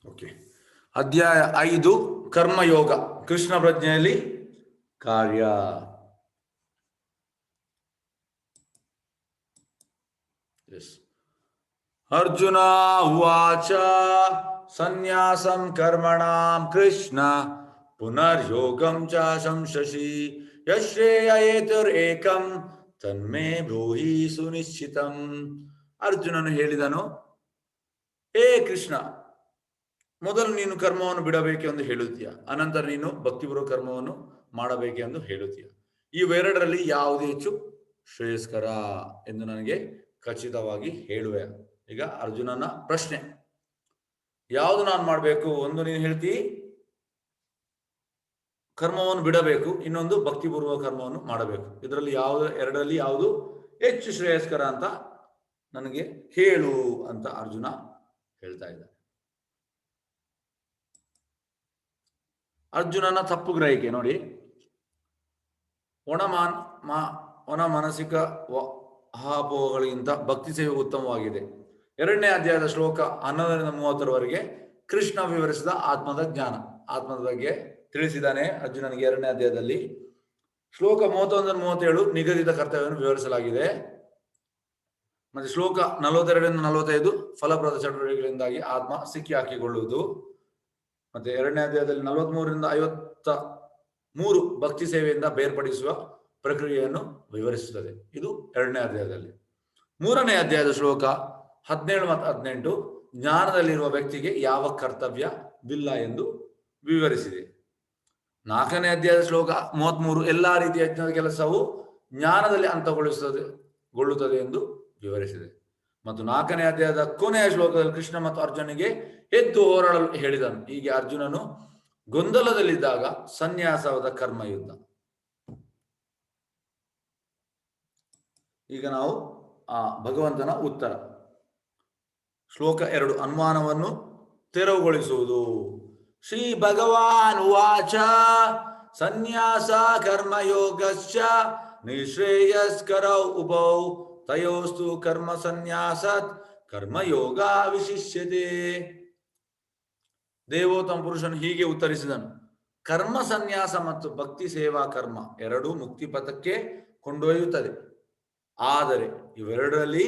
Okay. ಅಧ್ಯಾಯ 5 ಕರ್ಮಯೋಗ, ಕೃಷ್ಣ ಪ್ರಜ್ಞೆಯಲ್ಲಿ ಕಾರ್ಯ. ಅರ್ಜುನ ಉವಾಚ ಸನ್ಯಾಸಂ ಕರ್ಮಣಾಂ ಕೃಷ್ಣ ಪುನರ್ಯೋಗಂ ಚ ಸಂಶಸಿ ಯಶ್ರೇಯೇತುರೇಕಂ ತನ್ಮೇ ಬ್ರೂಹಿ ಸುನಿಶ್ಚಿತಂ. ಅರ್ಜುನನು ಹೇಳಿದನು, ಹೇ ಕೃಷ್ಣ, ಮೊದಲು ನೀನು ಕರ್ಮವನ್ನು ಬಿಡಬೇಕೆಂದು ಹೇಳುತ್ತೀಯ, ಅನಂತರ ನೀನು ಭಕ್ತಿಪೂರ್ವಕ ಕರ್ಮವನ್ನು ಮಾಡಬೇಕೆಂದು ಹೇಳುತ್ತೀಯ. ಇವೆರಡರಲ್ಲಿ ಯಾವುದು ಹೆಚ್ಚು ಶ್ರೇಯಸ್ಕರ ಎಂದು ನನಗೆ ಖಚಿತವಾಗಿ ಹೇಳುವೆ. ಈಗ ಅರ್ಜುನನ ಪ್ರಶ್ನೆ, ಯಾವುದು ನಾನು ಮಾಡಬೇಕು? ಒಂದು ನೀನು ಹೇಳ್ತಿ ಕರ್ಮವನ್ನು ಬಿಡಬೇಕು, ಇನ್ನೊಂದು ಭಕ್ತಿಪೂರ್ವಕ ಕರ್ಮವನ್ನು ಮಾಡಬೇಕು. ಇದರಲ್ಲಿ ಎರಡರಲ್ಲಿ ಯಾವುದು ಹೆಚ್ಚು ಶ್ರೇಯಸ್ಕರ ಅಂತ ನನಗೆ ಹೇಳು ಅಂತ ಅರ್ಜುನ ಹೇಳ್ತಾ ಇದ್ದಾನೆ. ಅರ್ಜುನನ ತಪ್ಪು ಗ್ರಹಿಕೆ ನೋಡಿ. ಒಣ ಮಾನಸಿಕ ಹಾಪೋಹಗಳಿಗಿಂತ ಭಕ್ತಿ ಸೇವೆ ಉತ್ತಮವಾಗಿದೆ. 2ನೇ ಅಧ್ಯಾಯದ ಶ್ಲೋಕ 11-30 ಕೃಷ್ಣ ವಿವರಿಸಿದ ಆತ್ಮದ ಜ್ಞಾನ, ಆತ್ಮದ ಬಗ್ಗೆ ತಿಳಿಸಿದ್ದಾನೆ ಅರ್ಜುನನಿಗೆ. 2ನೇ ಅಧ್ಯಾಯದಲ್ಲಿ ಶ್ಲೋಕ 31-37 ನಿಗದಿತ ಕರ್ತವ್ಯವನ್ನು ವಿವರಿಸಲಾಗಿದೆ. ಮತ್ತೆ ಶ್ಲೋಕ 42-45 ಫಲಪ್ರದ ಚಟುವಟಿಕೆಗಳಿಂದಾಗಿ ಆತ್ಮ ಸಿಕ್ಕಿ ಹಾಕಿಕೊಳ್ಳುವುದು. ಮತ್ತೆ 2ನೇ ಅಧ್ಯಾಯದಲ್ಲಿ 43-53 ಭಕ್ತಿ ಸೇವೆಯಿಂದ ಬೇರ್ಪಡಿಸುವ ಪ್ರಕ್ರಿಯೆಯನ್ನು ವಿವರಿಸುತ್ತದೆ. ಇದು 2ನೇ ಅಧ್ಯಾಯದಲ್ಲಿ. 3ನೇ ಅಧ್ಯಾಯದ ಶ್ಲೋಕ 17 ಮತ್ತು 18 ಜ್ಞಾನದಲ್ಲಿರುವ ವ್ಯಕ್ತಿಗೆ ಯಾವ ಕರ್ತವ್ಯವಿಲ್ಲ ಎಂದು ವಿವರಿಸಿದೆ. 4ನೇ ಅಧ್ಯಾಯದ ಶ್ಲೋಕ 33 ಎಲ್ಲಾ ರೀತಿಯ ಯಜ್ಞದ ಕೆಲಸವು ಜ್ಞಾನದಲ್ಲಿ ಅಂತಗೊಳ್ಳುತ್ತದೆ ಎಂದು ವಿವರಿಸಿದೆ. ಮತ್ತು 4ನೇ ಅಧ್ಯಾಯದ ಕೊನೆಯ ಶ್ಲೋಕದಲ್ಲಿ ಕೃಷ್ಣ ಮತ್ತು ಅರ್ಜುನಿಗೆ ಎದ್ದು ಹೋರಾಡಲು ಹೇಳಿದನು. ಹೀಗೆ ಅರ್ಜುನನು ಗೊಂದಲದಲ್ಲಿದ್ದಾಗ ಸನ್ಯಾಸವಾದ ಕರ್ಮಯುದ್ಧ. ಈಗ ನಾವು ಭಗವಂತನ ಉತ್ತರ. ಶ್ಲೋಕ 2 ಅನುಮಾನವನ್ನು ತೆರವುಗೊಳಿಸುವುದು. ಶ್ರೀ ಭಗವಾನ್ ಉವಾಚ ಸನ್ಯಾಸ ಕರ್ಮಯೋಗಶ್ಚ ನಿಶ್ರೇಯಸ್ಕರೌ ಉಭೌ ತಯೋಸ್ತು ಕರ್ಮ ಸನ್ಯಾಸತ್ ಕರ್ಮಯೋಗ ವಿಶಿಷ್ಯತೆ. ದೇವೋತ್ತಮ ಪುರುಷನು ಹೀಗೆ ಉತ್ತರಿಸಿದನು, ಕರ್ಮ ಸನ್ಯಾಸ ಮತ್ತು ಭಕ್ತಿ ಸೇವಾ ಕರ್ಮ ಎರಡೂ ಮುಕ್ತಿ ಪಥಕ್ಕೆ ಕೊಂಡೊಯ್ಯುತ್ತದೆ. ಆದರೆ ಇವೆರಡರಲ್ಲಿ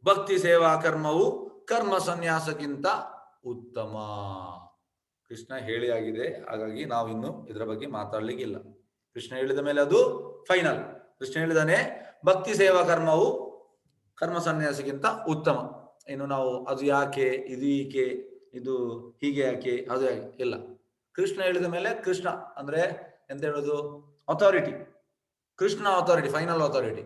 ಭಕ್ತಿ ಸೇವಾ ಕರ್ಮವು ಕರ್ಮ ಸನ್ಯಾಸಕ್ಕಿಂತ ಉತ್ತಮ. ಕೃಷ್ಣ ಹೇಳಿ ಆಗಿದೆ, ಹಾಗಾಗಿ ನಾವು ಇನ್ನು ಇದರ ಬಗ್ಗೆ ಮಾತಾಡ್ಲಿಕ್ಕಿಲ್ಲ. ಕೃಷ್ಣ ಹೇಳಿದ ಮೇಲೆ ಅದು ಫೈನಲ್. ಕೃಷ್ಣ ಹೇಳಿದಾನೆ ಭಕ್ತಿ ಸೇವಾ ಕರ್ಮವು ಕರ್ಮ ಸನ್ಯಾಸಕ್ಕಿಂತ ಉತ್ತಮ. ಇನ್ನು ನಾವು ಅದು ಯಾಕೆ, ಇದು ಈಕೆ, ಇದು ಹೀಗೆ ಯಾಕೆ, ಅದು ಯಾಕೆ ಇಲ್ಲ. ಕೃಷ್ಣ ಹೇಳಿದ ಮೇಲೆ ಕೃಷ್ಣ ಅಂದ್ರೆ ಎಂತ ಹೇಳೋದು, authority. Krishna authority, final authority.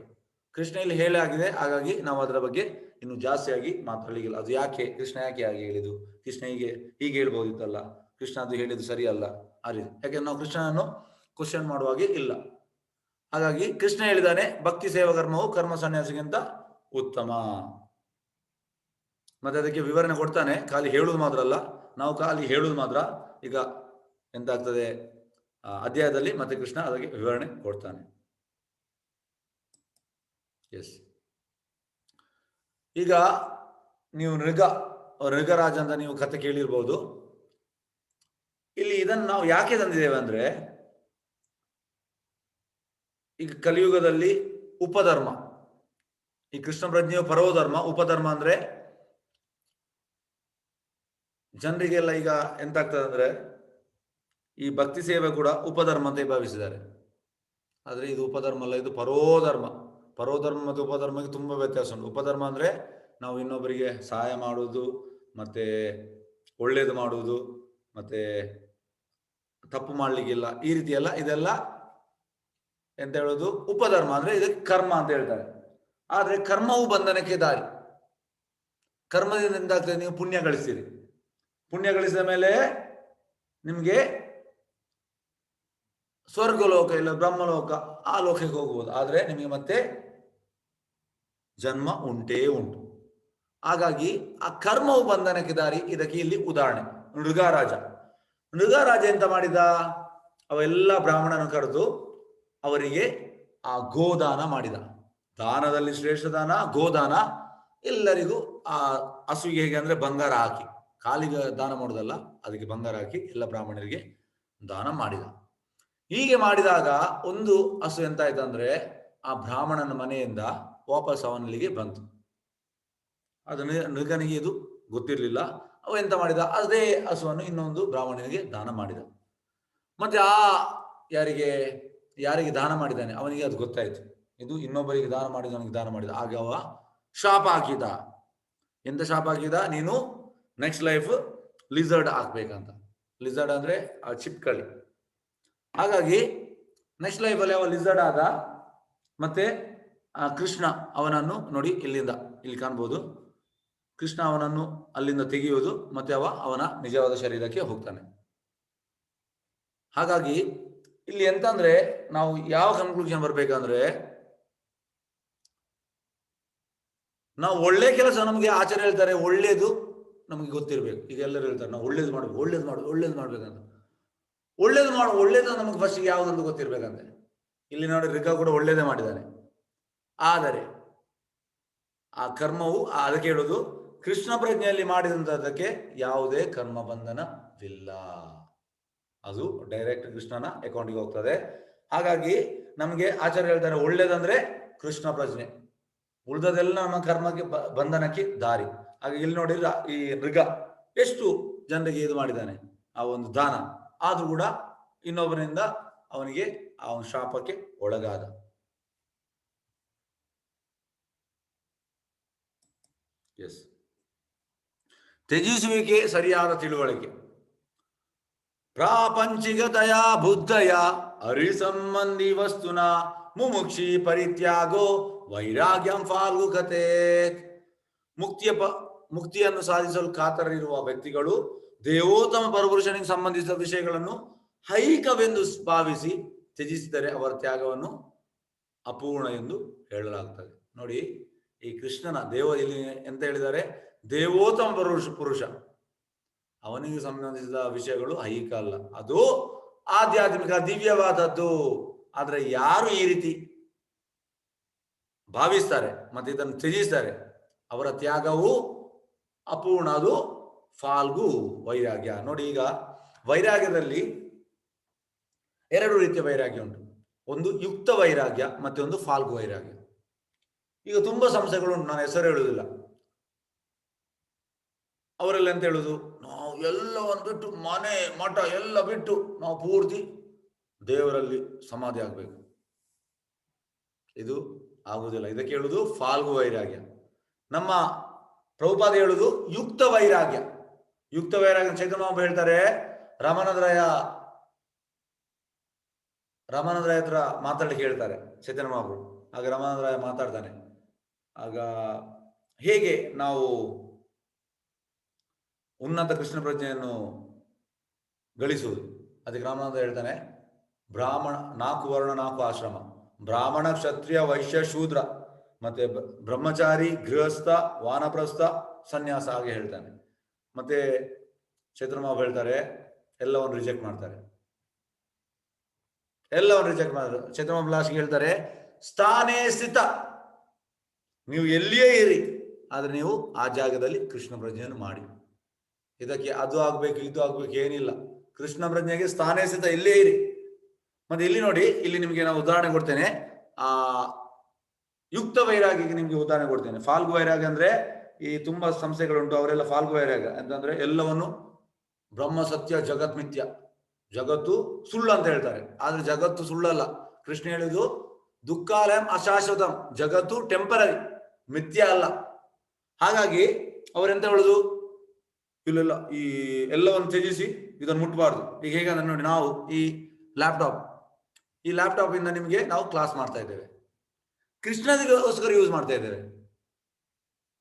Krishna ಇಲ್ಲಿ ಹೇಳಿ ಆಗಿದೆ, ಹಾಗಾಗಿ ನಾವು ಅದರ ಬಗ್ಗೆ ಇನ್ನು ಜಾಸ್ತಿಯಾಗಿ ಮಾತಾಡಲಿಕ್ಕಿಲ್ಲ. ಅದು ಯಾಕೆ, ಕೃಷ್ಣ ಯಾಕೆ ಹಾಗೆ ಹೇಳಿದು, ಕೃಷ್ಣ ಹೀಗೆ ಹೇಳ್ಬೋದಿತ್ತಲ್ಲ, ಕೃಷ್ಣ ಅದು ಹೇಳಿದ್ದು ಸರಿ ಅಲ್ಲ ಆ ರೀತಿ. ಯಾಕೆಂದ್ರೆ ನಾವು ಕೃಷ್ಣನನ್ನು ಕ್ವಶನ್ ಮಾಡುವಾಗೆ ಇಲ್ಲ. ಹಾಗಾಗಿ ಕೃಷ್ಣ ಹೇಳಿದಾನೆ ಭಕ್ತಿ ಸೇವಾ ಕರ್ಮವು ಕರ್ಮ ಸನ್ಯಾಸಕ್ಕಿಂತ ಉತ್ತಮ. ಮತ್ತೆ ಅದಕ್ಕೆ ವಿವರಣೆ ಕೊಡ್ತಾನೆ. ಖಾಲಿ ಹೇಳುವುದು ಮಾತ್ರ ಅಲ್ಲ, ನಾವು ಖಾಲಿ ಹೇಳುವುದು ಮಾತ್ರ. ಈಗ ಎಂತಾಗ್ತದೆ ಅಧ್ಯಾಯದಲ್ಲಿ ಮತ್ತೆ ಕೃಷ್ಣ ಅದಕ್ಕೆ ವಿವರಣೆ ಕೊಡ್ತಾನೆ. ಎಸ್, ಈಗ ನೀವು ನೃಗರಾಜ ಅಂತ ನೀವು ಕತೆ ಕೇಳಿರ್ಬೋದು. ಇಲ್ಲಿ ಇದನ್ನು ನಾವು ಯಾಕೆ ತಂದಿದ್ದೇವೆ ಅಂದ್ರೆ, ಈಗ ಕಲಿಯುಗದಲ್ಲಿ ಉಪಧರ್ಮ, ಈ ಕೃಷ್ಣ ಪ್ರಜ್ಞೆಯು ಪರೋಧರ್ಮ, ಉಪಧರ್ಮ ಅಂದ್ರೆ ಜನರಿಗೆಲ್ಲ ಈಗ ಎಂತಾಗ್ತದೆ ಅಂದ್ರೆ ಈ ಭಕ್ತಿ ಸೇವೆ ಕೂಡ ಉಪಧರ್ಮ ಅಂತ ಭಾವಿಸಿದ್ದಾರೆ. ಆದ್ರೆ ಇದು ಉಪಧರ್ಮ ಅಲ್ಲ, ಇದು ಪರೋಧರ್ಮ. ಪರೋಧರ್ಮ ಮತ್ತು ಉಪಧರ್ಮಕ್ಕೆ ತುಂಬಾ ವ್ಯತ್ಯಾಸ ಉಂಟು. ಉಪಧರ್ಮ ಅಂದ್ರೆ ನಾವು ಇನ್ನೊಬ್ಬರಿಗೆ ಸಹಾಯ ಮಾಡುವುದು, ಮತ್ತೆ ಒಳ್ಳೇದು ಮಾಡುವುದು, ಮತ್ತೆ ತಪ್ಪು ಮಾಡ್ಲಿಕ್ಕಿಲ್ಲ, ಈ ರೀತಿ ಎಲ್ಲ, ಇದೆಲ್ಲ ಎಂತ ಹೇಳೋದು ಉಪಧರ್ಮ. ಅಂದ್ರೆ ಇದಕ್ಕೆ ಕರ್ಮ ಅಂತ ಹೇಳ್ತಾರೆ. ಆದ್ರೆ ಕರ್ಮವು ಬಂಧನಕ್ಕೆ ದಾರಿ. ಕರ್ಮದಿಂದ ಎಂತಾಗ್ತದೆ, ನೀವು ಪುಣ್ಯ ಗಳಿಸ್ತೀರಿ. ಪುಣ್ಯ ಗಳಿಸಿದ ಮೇಲೆ ನಿಮ್ಗೆ ಸ್ವರ್ಗಲೋಕ ಇಲ್ಲ ಬ್ರಹ್ಮಲೋಕ, ಆ ಲೋಕಕ್ಕೆ ಹೋಗ್ಬೋದು. ಆದ್ರೆ ನಿಮಗೆ ಮತ್ತೆ ಜನ್ಮ ಉಂಟೇ ಉಂಟು. ಹಾಗಾಗಿ ಆ ಕರ್ಮವು ಬಂಧನಕ್ಕೆ ದಾರಿ. ಇದಕ್ಕೆ ಇಲ್ಲಿ ಉದಾಹರಣೆ ನೃಗರಾಜ. ನೃಗರಾಜ ಎಂತ ಮಾಡಿದ, ಅವೆಲ್ಲ ಬ್ರಾಹ್ಮಣನ ಕರೆದು ಅವರಿಗೆ ಆ ಗೋದಾನ ಮಾಡಿದ. ದಾನದಲ್ಲಿ ಶ್ರೇಷ್ಠ ದಾನ ಗೋದಾನ. ಎಲ್ಲರಿಗೂ ಆ ಹಸುವಿಗೆ ಹೇಗೆ ಅಂದ್ರೆ ಬಂಗಾರ ಹಾಕಿ ಕಾಲಿಗೆ ದಾನ ಮಾಡೋದಲ್ಲ, ಅದಕ್ಕೆ ಬಂಗಾರ ಹಾಕಿ ಎಲ್ಲ ಬ್ರಾಹ್ಮಣರಿಗೆ ದಾನ ಮಾಡಿದ. ಹೀಗೆ ಮಾಡಿದಾಗ ಒಂದು ಹಸು ಎಂತ ಆಯ್ತು ಅಂದ್ರೆ ಆ ಬ್ರಾಹ್ಮಣನ ಮನೆಯಿಂದ ವಾಪಸ್ ಅವನಿಗೆ ಬಂತು. ಅದು ನೃಗನಿಗೆ ಇದು ಗೊತ್ತಿರಲಿಲ್ಲ. ಅವ ಎಂತ ಮಾಡಿದ, ಅದೇ ಹಸುವನ್ನು ಇನ್ನೊಂದು ಬ್ರಾಹ್ಮಣನಿಗೆ ದಾನ ಮಾಡಿದ. ಮತ್ತೆ ಆ ಯಾರಿಗೆ ದಾನ ಮಾಡಿದ್ದಾನೆ ಅವನಿಗೆ ಅದು ಗೊತ್ತಾಯ್ತು, ಇದು ಇನ್ನೊಬ್ಬರಿಗೆ ದಾನ ಮಾಡಿದವನಿಗೆ ದಾನ ಮಾಡಿದ. ಆಗ ಅವ ಶಾಪ ಹಾಕಿದ. ಎಂತ ಶಾಪ ಹಾಕಿದ, ನೀನು ನೆಕ್ಸ್ಟ್ ಲೈಫ್ ಲಿಸರ್ಡ್ ಆಗ್ಬೇಕಂತ. ಲಿಸರ್ಡ್ ಅಂದ್ರೆ ಆ ಚಿಪ್ಕಳಿ. ಹಾಗಾಗಿ ನೆಕ್ಸ್ಟ್ ಲೈಫಲ್ಲಿ ಅವ ಲಿಸರ್ಡ್ ಆದ. ಮತ್ತೆ ಆ ಕೃಷ್ಣ ಅವನನ್ನು ನೋಡಿ, ಇಲ್ಲಿ ಕಾಣ್ಬೋದು, ಕೃಷ್ಣ ಅವನನ್ನು ಅಲ್ಲಿಂದ ತೆಗೆಯುವುದು, ಮತ್ತೆ ಅವನ ನಿಜವಾದ ಶರೀರಕ್ಕೆ ಹೋಗ್ತಾನೆ. ಹಾಗಾಗಿ ಇಲ್ಲಿ ಎಂತಂದ್ರೆ ನಾವು ಯಾವ ಕನ್ಕ್ಲೂಷನ್ ಬರ್ಬೇಕಂದ್ರೆ, ನಾವು ಒಳ್ಳೆ ಕೆಲಸ, ನಮಗೆ ಆಚಾರ್ಯ ಹೇಳ್ತಾರೆ ಒಳ್ಳೇದು ನಮಗೆ ಗೊತ್ತಿರ್ಬೇಕು. ಈಗ ಎಲ್ಲರೂ ಹೇಳ್ತಾರೆ ನಾವು ಒಳ್ಳೇದು ಮಾಡ್ಬೇಕು, ಒಳ್ಳೇದು ಮಾಡ್ಬೇಕಂತ. ಒಳ್ಳೇದು ನಮಗೆ ಫಸ್ಟ್ ಯಾವುದಂತ ಗೊತ್ತಿರ್ಬೇಕಂತೆ. ಇಲ್ಲಿ ನೋಡಿ ಋಗ ಕೂಡ ಒಳ್ಳೇದೇ ಮಾಡಿದ್ದಾನೆ. ಆದರೆ ಆ ಕರ್ಮವು ಅದಕ್ಕೆ ಹೇಳುದು, ಕೃಷ್ಣ ಪ್ರಜ್ಞೆಯಲ್ಲಿ ಮಾಡಿದಂತದಕ್ಕೆ ಯಾವುದೇ ಕರ್ಮ ಬಂಧನವಿಲ್ಲ, ಅದು ಡೈರೆಕ್ಟ್ ಕೃಷ್ಣನ ಅಕೌಂಟಿಗೆ ಹೋಗ್ತದೆ. ಹಾಗಾಗಿ ನಮಗೆ ಆಚಾರ್ಯ ಹೇಳ್ತಾರೆ ಒಳ್ಳೇದಂದ್ರೆ ಕೃಷ್ಣ ಪ್ರಜ್ಞೆ, ಉಳಿದದೆಲ್ಲ ನಮ್ಮ ಕರ್ಮಕ್ಕೆ ಬಂಧನಕ್ಕೆ ದಾರಿ. ಹಾಗೆ ಇಲ್ಲಿ ನೋಡಿ ಈ ಮೃಗ ಎಷ್ಟು ಜನರಿಗೆ ಇದು ಮಾಡಿದ್ದಾನೆ, ಆ ಒಂದು ದಾನ, ಆದ್ರೂ ಕೂಡ ಇನ್ನೊಬ್ಬರಿಂದ ಅವನಿಗೆ ಅವನ ಶಾಪಕ್ಕೆ ಒಳಗಾದ. ಎಸ್, ತ್ಯಜಿಸುವಿಕೆ ಸರಿಯಾದ ತಿಳುವಳಿಕೆ. ಪ್ರಾಪಂಚಿಕತೆಯ ಬುದ್ಧಯ ಹರಿಸಂಬಂಧಿ ವಸ್ತುನ ಮುಮುಕ್ಷಿ ಪರಿತ್ಯಾಗೋ ವೈರಾಗ್ಯಂ ಫಾಲ್ಗುಕತೆ. ಮುಕ್ತಿಯನ್ನು ಸಾಧಿಸಲು ಕಾತರರಿರುವ ವ್ಯಕ್ತಿಗಳು ದೇವೋತ್ತಮ ಪರಪುರುಷನಿಗೆ ಸಂಬಂಧಿಸಿದ ವಿಷಯಗಳನ್ನು ಐಹಿಕವೆಂದು ಭಾವಿಸಿ ತ್ಯಜಿಸಿದರೆ ಅವರ ತ್ಯಾಗವನ್ನು ಅಪೂರ್ಣ ಎಂದು ಹೇಳಲಾಗುತ್ತದೆ. ನೋಡಿ, ಈ ಕೃಷ್ಣನ ಇಲ್ಲಿ ಎಂತ ಹೇಳಿದ್ದಾರೆ, ದೇವೋತ್ತಮ ಪುರುಷ, ಅವನಿಗೆ ಸಂಬಂಧಿಸಿದ ವಿಷಯಗಳು ಐಹಿಕ ಅಲ್ಲ, ಅದು ಆಧ್ಯಾತ್ಮಿಕ ದಿವ್ಯವಾದದ್ದು. ಆದ್ರೆ ಯಾರು ಈ ರೀತಿ ಭಾವಿಸ್ತಾರೆ ಮತ್ತೆ ಇದನ್ನು ತ್ಯಜಿಸ್ತಾರೆ, ಅವರ ತ್ಯಾಗವು ಅಪೂರ್ಣ, ಅದು ಫಾಲ್ಗು ವೈರಾಗ್ಯ. ನೋಡಿ, ಈಗ ವೈರಾಗ್ಯದಲ್ಲಿ ಎರಡು ರೀತಿಯ ವೈರಾಗ್ಯ ಉಂಟು. ಒಂದು ಯುಕ್ತ ವೈರಾಗ್ಯ ಮತ್ತೆ ಒಂದು ಫಾಲ್ಗು ವೈರಾಗ್ಯ. ಈಗ ತುಂಬಾ ಸಂಸ್ಥೆಗಳು ಉಂಟು, ನಾನು ಹೆಸರು ಹೇಳುವುದಿಲ್ಲ. ಅವರೆಲ್ಲ ಎಂತ ಹೇಳುದು, ನಾವು ಎಲ್ಲವನ್ನು ಬಿಟ್ಟು, ಮನೆ ಮಠ ಎಲ್ಲ ಬಿಟ್ಟು ನಾವು ಪೂರ್ತಿ ದೇವರಲ್ಲಿ ಸಮಾಧಿ ಆಗ್ಬೇಕು. ಇದು ಆಗುವುದಿಲ್ಲ. ಇದಕ್ಕೆ ಹೇಳುದು ಫಾಲ್ಗು ವೈರಾಗ್ಯ. ನಮ್ಮ ಪ್ರಭುಪಾದ ಹೇಳುದು ಯುಕ್ತ ವೈರಾಗ್ಯ. ಯುಕ್ತ ವೈರಾಗ್ಯ ಚೈತನ್ಯ ಹೇಳ್ತಾರೆ, ರಾಮಾನಂದರಾಯ ಹತ್ರ ಮಾತಾಡಲಿಕ್ಕೆ ಹೇಳ್ತಾರೆ ಚೈತನ್ಯ ಮಹಾಪ್ರಭು. ಆಗ ರಾಮಾನಂದರಾಯ ಮಾತಾಡ್ತಾನೆ, ಆಗ ಹೇಗೆ ನಾವು ಉನ್ನತ ಕೃಷ್ಣ ಪ್ರಜ್ಞೆಯನ್ನು ಗಳಿಸುವುದು. ಅದಕ್ಕೆ ರಾಮಾನಂದ ಹೇಳ್ತಾನೆ, ಬ್ರಾಹ್ಮಣ 4 ವರ್ಣ 4 ಆಶ್ರಮ, ಬ್ರಾಹ್ಮಣ ಕ್ಷತ್ರಿಯ ವೈಶ್ಯ ಶೂದ್ರ, ಮತ್ತೆ ಬ್ರಹ್ಮಚಾರಿ ಗೃಹಸ್ಥ ವಾನಪ್ರಸ್ಥ ಸನ್ಯಾಸ, ಹಾಗೆ ಹೇಳ್ತಾನೆ. ಮತ್ತೆ ಚೈತನ್ಯ ಹೇಳ್ತಾರೆ ಎಲ್ಲವನ್ನು ರಿಜೆಕ್ಟ್ ಮಾಡ್ತಾರೆ, ಎಲ್ಲವನ್ನು ರಿಜೆಕ್ಟ್ ಮಾಡಿದ್ರು. ಚೈತನ್ಯ ಲಾಸ್ಟ್ಗೆ ಹೇಳ್ತಾರೆ, ಸ್ಥಾನೇ ಸ್ಥಿತ, ನೀವು ಎಲ್ಲಿಯೇ ಇರಿ, ಆದ್ರೆ ನೀವು ಆ ಜಾಗದಲ್ಲಿ ಕೃಷ್ಣ ಪ್ರಜ್ಞೆಯನ್ನು ಮಾಡಿ. ಇದಕ್ಕೆ ಅದು ಆಗ್ಬೇಕು ಇದು ಆಗ್ಬೇಕು ಏನಿಲ್ಲ, ಕೃಷ್ಣ ಪ್ರಜ್ಞೆಗೆ ಸ್ಥಾನೇ ಸ್ಥಿತ, ಇಲ್ಲೇ ಇರಿ. ಮತ್ತೆ ಇಲ್ಲಿ ನೋಡಿ, ಇಲ್ಲಿ ನಿಮಗೆ ನಾವು ಉದಾಹರಣೆ ಕೊಡ್ತೇನೆ. ಆ ಯುಕ್ತ ವೈರಾಗ್ಯಕ್ಕೆ ನಿಮ್ಗೆ ಉದಾಹರಣೆ ಕೊಡ್ತೇನೆ. ಫಾಲ್ಗು ವೈರಾಗ್ಯ ಅಂದ್ರೆ ಈ ತುಂಬಾ ಸಂಸ್ಥೆಗಳುಂಟು, ಅವರೆಲ್ಲ ಫಾಲ್ಗು ವೈರಾಗ್ಯ ಅಂತಂದ್ರೆ ಎಲ್ಲವನ್ನು ಬ್ರಹ್ಮ ಸತ್ಯ ಜಗತ್ ಮಿಥ್ಯ, ಜಗತ್ತು ಸುಳ್ಳು ಅಂತ ಹೇಳ್ತಾರೆ. ಆದ್ರೆ ಜಗತ್ತು ಸುಳ್ಳಲ್ಲ. ಕೃಷ್ಣ ಹೇಳಿದ್ದು ದುಃಖಾಲಯಂ ಅಶಾಶ್ವತಂ, ಜಗತ್ತು ಟೆಂಪರರಿ, ಮಿಥ್ಯ ಅಲ್ಲ. ಹಾಗಾಗಿ ಅವರೆಂತ ಹೇಳುದು, ಇಲ್ಲೆಲ್ಲ ಈ ಎಲ್ಲವನ್ನು ತ್ಯಜಿಸಿ ಇದನ್ನು ಮುಟ್ಬಾರ್ದು. ಈಗ ಹೇಗಂದ್ರೆ ನೋಡಿ, ನಾವು ಈ ಲ್ಯಾಪ್ಟಾಪ್ ಇಂದ ನಿಮಗೆ ನಾವು ಕ್ಲಾಸ್ ಮಾಡ್ತಾ ಇದ್ದೇವೆ, ಕೃಷ್ಣನಿಗೋಸ್ಕರ ಯೂಸ್ ಮಾಡ್ತಾ ಇದ್ದೇವೆ.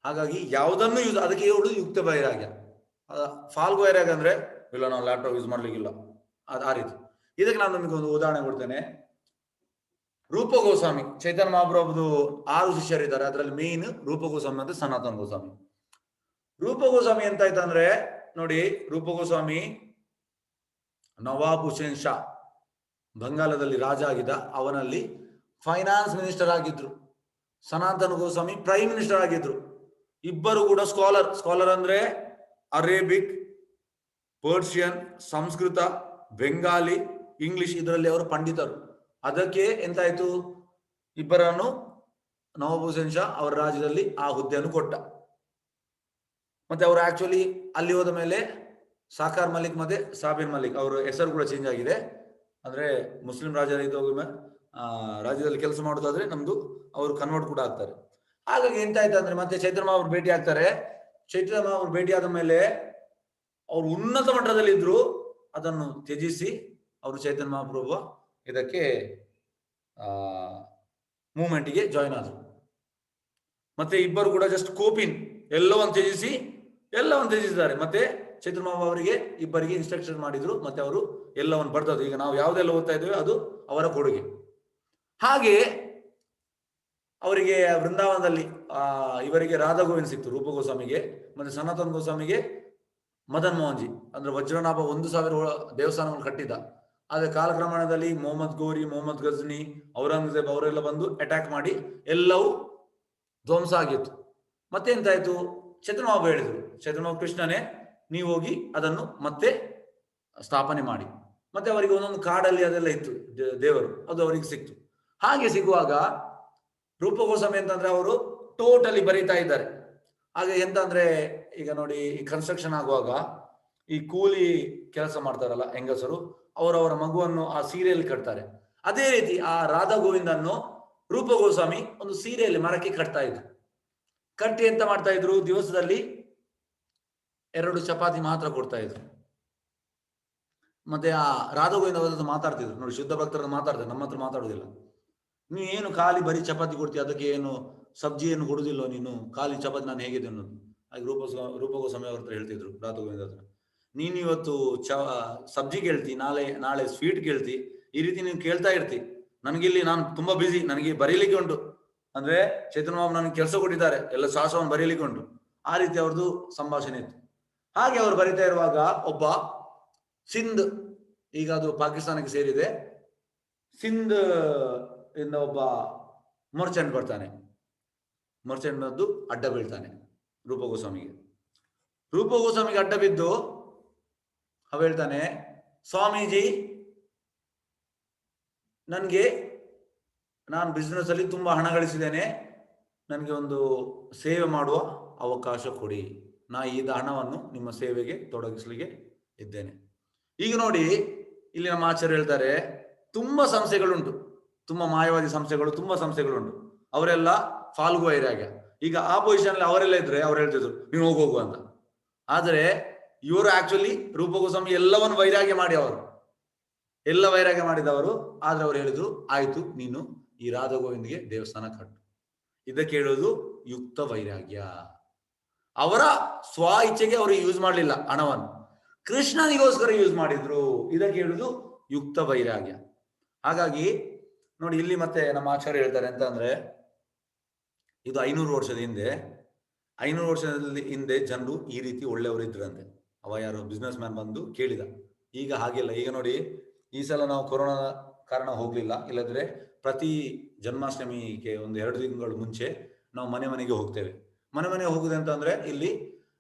ಹಾಗಾಗಿ ಯಾವುದನ್ನು ಯೂಸ್, ಅದಕ್ಕೆ ಹೇಳುದು ಯುಕ್ತ ವೈರಾಗ್ಯ. ಫಾಲ್ಗು ವೈರಾಗ್ಯ ಅಂದ್ರೆ ಇಲ್ಲ ನಾವು ಲ್ಯಾಪ್ಟಾಪ್ ಯೂಸ್ ಮಾಡ್ಲಿಕ್ಕಿಲ್ಲ, ಆ ರೀತಿ. ಇದಕ್ಕೆ ನಾನು ನಿಮಗೆ ಒಂದು ಉದಾಹರಣೆ ಕೊಡ್ತೇನೆ. ರೂಪ ಗೋಸ್ವಾಮಿ, ಚೈತನ್ಯ ಮಹಾಪ್ರಭುದು 6 ಶಿಷ್ಯರಿದ್ದಾರೆ, ಅದರಲ್ಲಿ ಮೇನ್ ರೂಪ ಗೋಸ್ವಾಮಿ ಅಂದ್ರೆ ಸನಾತನ ಗೋಸ್ವಾಮಿ. ರೂಪ ಗೋಸ್ವಾಮಿ ಎಂತ ಆಯ್ತಂದ್ರೆ ನೋಡಿ, ರೂಪ ಗೋಸ್ವಾಮಿ ನವಾಬ್ ಹುಸೇನ್ ಶಾ ಬಂಗಾಲದಲ್ಲಿ ರಾಜ ಆಗಿದ್ದ, ಅವನಲ್ಲಿ ಫೈನಾನ್ಸ್ ಮಿನಿಸ್ಟರ್ ಆಗಿದ್ರು. ಸನಾತನ ಗೋಸ್ವಾಮಿ ಪ್ರೈಮ್ ಮಿನಿಸ್ಟರ್ ಆಗಿದ್ರು. ಇಬ್ಬರು ಕೂಡ ಸ್ಕಾಲರ್ ಅಂದ್ರೆ Arabic, Persian, Sanskrit, Bengali, English ಇದರಲ್ಲಿ ಅವರು ಪಂಡಿತರು. ಅದಕ್ಕೆ ಎಂತಾಯ್ತು, ಇಬ್ಬರನ್ನು ನವಾಬ್ ಹುಸೇನ್ ಶಾ ಅವರ ರಾಜ್ಯದಲ್ಲಿ ಆ ಹುದ್ದೆಯನ್ನು ಕೊಟ್ಟ. ಮತ್ತೆ ಅವರು ಆಕ್ಚುಲಿ ಅಲ್ಲಿ ಹೋದ ಮೇಲೆ ಸಾಕಾರ್ ಮಲಿಕ್ ಮತ್ತೆ ಸಾಬಿರ್ ಮಲಿಕ್ ಅವರ ಹೆಸರು ಕೂಡ ಚೇಂಜ್ ಆಗಿದೆ. ಅಂದ್ರೆ ಮುಸ್ಲಿಂ ರಾಜ್ಯದಲ್ಲಿ ಕೆಲಸ ಮಾಡೋದಾದ್ರೆ ನಮ್ದು ಅವರು ಕನ್ವರ್ಟ್ ಕೂಡ ಆಗ್ತಾರೆ. ಹಾಗಾಗಿ ಎಂತಾಯ್ತು ಅಂದ್ರೆ ಮತ್ತೆ ಚೈತನ್ಯ ಅವರು ಭೇಟಿ ಆಗ್ತಾರೆ. ಚೈತನ್ಯ ಅವರು ಭೇಟಿ ಆದ ಮೇಲೆ ಅವರು ಉನ್ನತ ಮಟ್ಟದಲ್ಲಿ ಇದ್ರು, ಅದನ್ನು ತ್ಯಜಿಸಿ ಅವರು ಚೈತನ್ಯ ಮಹಾಪ್ರಭು ಇದಕ್ಕೆ ಮೂವ್ಮೆಂಟ್ಗೆ ಜಾಯಿನ್ ಆದರು. ಮತ್ತೆ ಇಬ್ಬರು ಕೂಡ ಜಸ್ಟ್ ಕೋಪಿನ್ ಎಲ್ಲವನ್ನು ತ್ಯಜಿಸಿದ್ದಾರೆ. ಮತ್ತೆ ಚೈತನ್ಯ ಮಹಾಪ್ರಭು ಅವರಿಗೆ ಇಬ್ಬರಿಗೆ ಇನ್ಸ್ಟ್ರಕ್ಷನ್ ಮಾಡಿದ್ರು, ಮತ್ತೆ ಅವರು ಎಲ್ಲವನ್ನು ಬರ್ತದ್ದು. ಈಗ ನಾವು ಯಾವುದೆಲ್ಲ ಓದ್ತಾ ಇದ್ದೇವೆ ಅದು ಅವರ ಕೊಡುಗೆ. ಹಾಗೆ ಅವರಿಗೆ ವೃಂದಾವನದಲ್ಲಿ ಇವರಿಗೆ ರಾಧಾ ಗೋವಿಂದ್ ಸಿಕ್ತು, ರೂಪ ಗೋಸ್ವಾಮಿಗೆ, ಮತ್ತೆ ಸನಾತನ ಗೋಸ್ವಾಮಿಗೆ ಮದನ್ ಮೋಹನ್ಜಿ. ಅಂದ್ರೆ ವಜ್ರನಾಭ 1000 ದೇವಸ್ಥಾನಗಳು ಕಟ್ಟಿದ್ದ. ಆದ್ರೆ ಕಾಲಕ್ರಮಣದಲ್ಲಿ ಮೊಹಮ್ಮದ್ ಗೋರಿ, ಮೊಹಮ್ಮದ್ ಗಜ್ನಿ, ಔರಂಗಜೇಬ್ ಅವರೆಲ್ಲ ಬಂದು ಅಟ್ಯಾಕ್ ಮಾಡಿ ಎಲ್ಲವೂ ಧ್ವಂಸ ಆಗಿತ್ತು. ಮತ್ತೆ ಎಂತಾಯ್ತು, ಚೈತನ್ಯ ಹೇಳಿದ್ರು, ಚೈತನ್ಯ ಕೃಷ್ಣನೇ ನೀವು ಹೋಗಿ ಅದನ್ನು ಮತ್ತೆ ಸ್ಥಾಪನೆ ಮಾಡಿ. ಮತ್ತೆ ಅವರಿಗೆ ಒಂದೊಂದು ಕಾಡಲ್ಲಿ ಅದೆಲ್ಲ ಇತ್ತು ದೇವರು, ಅದು ಅವರಿಗೆ ಸಿಕ್ತು. ಹಾಗೆ ಸಿಗುವಾಗ ರೂಪ ಗೋಸ್ವಾಮಿ ಅಂತಂದ್ರೆ ಅವರು ಟೋಟಲಿ ಬರೀತಾ ಇದ್ದಾರೆ. ಹಾಗೆ ಎಂತ ಅಂದ್ರೆ ಈಗ ನೋಡಿ, ಈ ಕನ್ಸ್ಟ್ರಕ್ಷನ್ ಆಗುವಾಗ ಈ ಕೂಲಿ ಕೆಲಸ ಮಾಡ್ತಾರಲ್ಲ ಹೆಂಗಸರು, ಅವರವರ ಮಗುವನ್ನು ಆ ಸೀರೆಯಲ್ಲಿ ಕಟ್ತಾರೆ. ಅದೇ ರೀತಿ ಆ ರಾಧಾ ಗೋವಿಂದನ್ನು ರೂಪ ಗೋಸ್ವಾಮಿ ಒಂದು ಸೀರೆಯಲ್ಲಿ ಮರಕ್ಕೆ ಕಟ್ತಾ ಇದ್ರು. ಕಟ್ಟಿ ಎಂತ ಮಾಡ್ತಾ ಇದ್ರು, ದಿವಸದಲ್ಲಿ 2 ಚಪಾತಿ ಮಾತ್ರ ಕೊಡ್ತಾ ಇದ್ರು. ಮತ್ತೆ ಆ ರಾಧಾ ಗೋವಿಂದ ಮಾತಾಡ್ತಿದ್ರು ನೋಡಿ, ಶುದ್ಧ ಭಕ್ತರನ್ನು ಮಾತಾಡ್ತಾರೆ, ನಮ್ಮ ಹತ್ರ ಮಾತಾಡುದಿಲ್ಲ. ನೀನು ಏನು ಖಾಲಿ ಬರೀ ಚಪಾತಿ ಕೊಡ್ತೀಯ, ಅದಕ್ಕೆ ಏನು ಸಬ್ಜಿ ಏನು ಕೊಡುದಿಲ್ಲ ನೀನು, ಖಾಲಿ ಚಪಾತಿ ನಾನು ಹೇಗಿದೆ ಅನ್ನೋದು. ಹಾಗೆ ರೂಪ ಗೋಸ್ವಾಮಿ ಅವ್ರ ಹತ್ರ ಹೇಳ್ತಿದ್ರು ರಾಧಾ ಗೋವಿಂದ ಹತ್ರ, ನೀನು ಇವತ್ತು ಸಬ್ಜಿ ಕೇಳ್ತಿ, ನಾಳೆ ಸ್ವೀಟ್ ಕೇಳ್ತಿ, ಈ ರೀತಿ ನೀನು ಕೇಳ್ತಾ ಇರ್ತಿ. ನನಗಿಲ್ಲಿ ನಾನು ತುಂಬಾ ಬಿಸಿ, ನನಗೆ ಬರೀಲಿಕ್ಕೆ ಉಂಟು. ಅಂದ್ರೆ ಚೈತನ್ಯ ಬಾಬು ನನಗೆ ಕೆಲಸ ಕೊಟ್ಟಿದ್ದಾರೆ, ಎಲ್ಲ ಶಾಸವನ್ನು ಬರೀಲಿಕ್ಕೆ ಉಂಟು. ಆ ರೀತಿ ಅವ್ರದ್ದು ಸಂಭಾಷಣೆ ಇತ್ತು. ಹಾಗೆ ಅವರು ಬರಿತಾ ಇರುವಾಗ ಒಬ್ಬ ಸಿಂಧ್, ಈಗ ಅದು ಪಾಕಿಸ್ತಾನಕ್ಕೆ ಸೇರಿದೆ, ಸಿಂಧ್ ಇಂದ ಒಬ್ಬ ಮರ್ಚೆಂಟ್ ಬರ್ತಾನೆ. ಮರ್ಚೆಂಟ್ ಬಂದು ಅಡ್ಡ ಬೀಳ್ತಾನೆ ರೂಪ ಗೋಸ್ವಾಮಿಗೆ. ರೂಪ ಗೋಸ್ವಾಮಿಗೆ ಅಡ್ಡ ಬಿದ್ದು ಅವ ಹೇಳ್ತಾನೆ, ಸ್ವಾಮೀಜಿ ನಾನು ಬಿಸ್ನೆಸ್ ಅಲ್ಲಿ ತುಂಬಾ ಹಣ ಗಳಿಸಿದ್ದೇನೆ, ನನಗೆ ಒಂದು ಸೇವೆ ಮಾಡುವ ಅವಕಾಶ ಕೊಡಿ, ನಾ ಈ ಹಣವನ್ನು ನಿಮ್ಮ ಸೇವೆಗೆ ತೊಡಗಿಸ್ಲಿಕ್ಕೆ ಇದ್ದೇನೆ. ಈಗ ನೋಡಿ, ಇಲ್ಲಿ ನಮ್ಮ ಆಚಾರ್ಯ ಹೇಳ್ತಾರೆ, ತುಂಬಾ ಸಂಸ್ಥೆಗಳುಂಟು, ತುಂಬಾ ಮಾಯವಾದಿ ಸಂಸ್ಥೆಗಳು, ತುಂಬಾ ಸಂಸ್ಥೆಗಳುಂಟು, ಅವರೆಲ್ಲ ಫಾಲ್ಗು ವೈರಾಗ್ಯ. ಈಗ ಆ ಪೊಸಿಷನ್ ಅಲ್ಲಿ ಅವರೆಲ್ಲ ಇದ್ರೆ ಅವ್ರು ಹೇಳ್ತಿದ್ರು ನೀನು ಹೋಗು ಅಂತ. ಆದ್ರೆ ಇವರು ಆಕ್ಚುಲಿ ರೂಪ ಗೋಸ್ವಾಮಿ ಎಲ್ಲವನ್ನು ವೈರಾಗ್ಯ ಮಾಡಿದವರು. ಆದ್ರೆ ಅವ್ರು ಹೇಳಿದ್ರು, ಆಯ್ತು ನೀನು ಈ ರಾಧಾ ಗೋವಿಂದ್ಗೆ ದೇವಸ್ಥಾನ ಕಟ್ಟು. ಇದಕ್ಕೆ ಹೇಳೋದು ಯುಕ್ತ ವೈರಾಗ್ಯ. ಅವರ ಸ್ವ ಇಚ್ಛೆಗೆ ಅವರು ಯೂಸ್ ಮಾಡಲಿಲ್ಲ ಹಣವನ್ನು, ಕೃಷ್ಣನಿಗೋಸ್ಕರ ಯೂಸ್ ಮಾಡಿದ್ರು. ಇದಕ್ಕೆ ಹೇಳುದು ಯುಕ್ತ ವೈರಾಗ್ಯ. ಹಾಗಾಗಿ ನೋಡಿ, ಇಲ್ಲಿ ಮತ್ತೆ ನಮ್ಮ ಆಚಾರ್ಯ ಹೇಳ್ತಾರೆ ಅಂತ ಅಂದ್ರೆ, ಇದು 500 ವರ್ಷದ ಹಿಂದೆ, 500 ವರ್ಷದ ಹಿಂದೆ ಜನರು ಈ ರೀತಿ ಒಳ್ಳೆಯವರು ಇದ್ರಂತೆ. ಅವ ಯಾರು ಬಿಸ್ನೆಸ್ ಮ್ಯಾನ್ ಬಂದು ಕೇಳಿದ. ಈಗ ಹಾಗಿಲ್ಲ. ಈಗ ನೋಡಿ, ಈ ಸಲ ನಾವು ಕೊರೋನಾ ಕಾರಣ ಹೋಗ್ಲಿಲ್ಲ, ಇಲ್ಲದ್ರೆ ಪ್ರತಿ ಜನ್ಮಾಷ್ಟಮಿಗೆ 1-2 ದಿನಗಳು ಮುಂಚೆ ನಾವು ಮನೆಗೆ ಹೋಗ್ತೇವೆ. ಮನೆ ಹೋಗುದು ಅಂತ ಅಂದ್ರೆ, ಇಲ್ಲಿ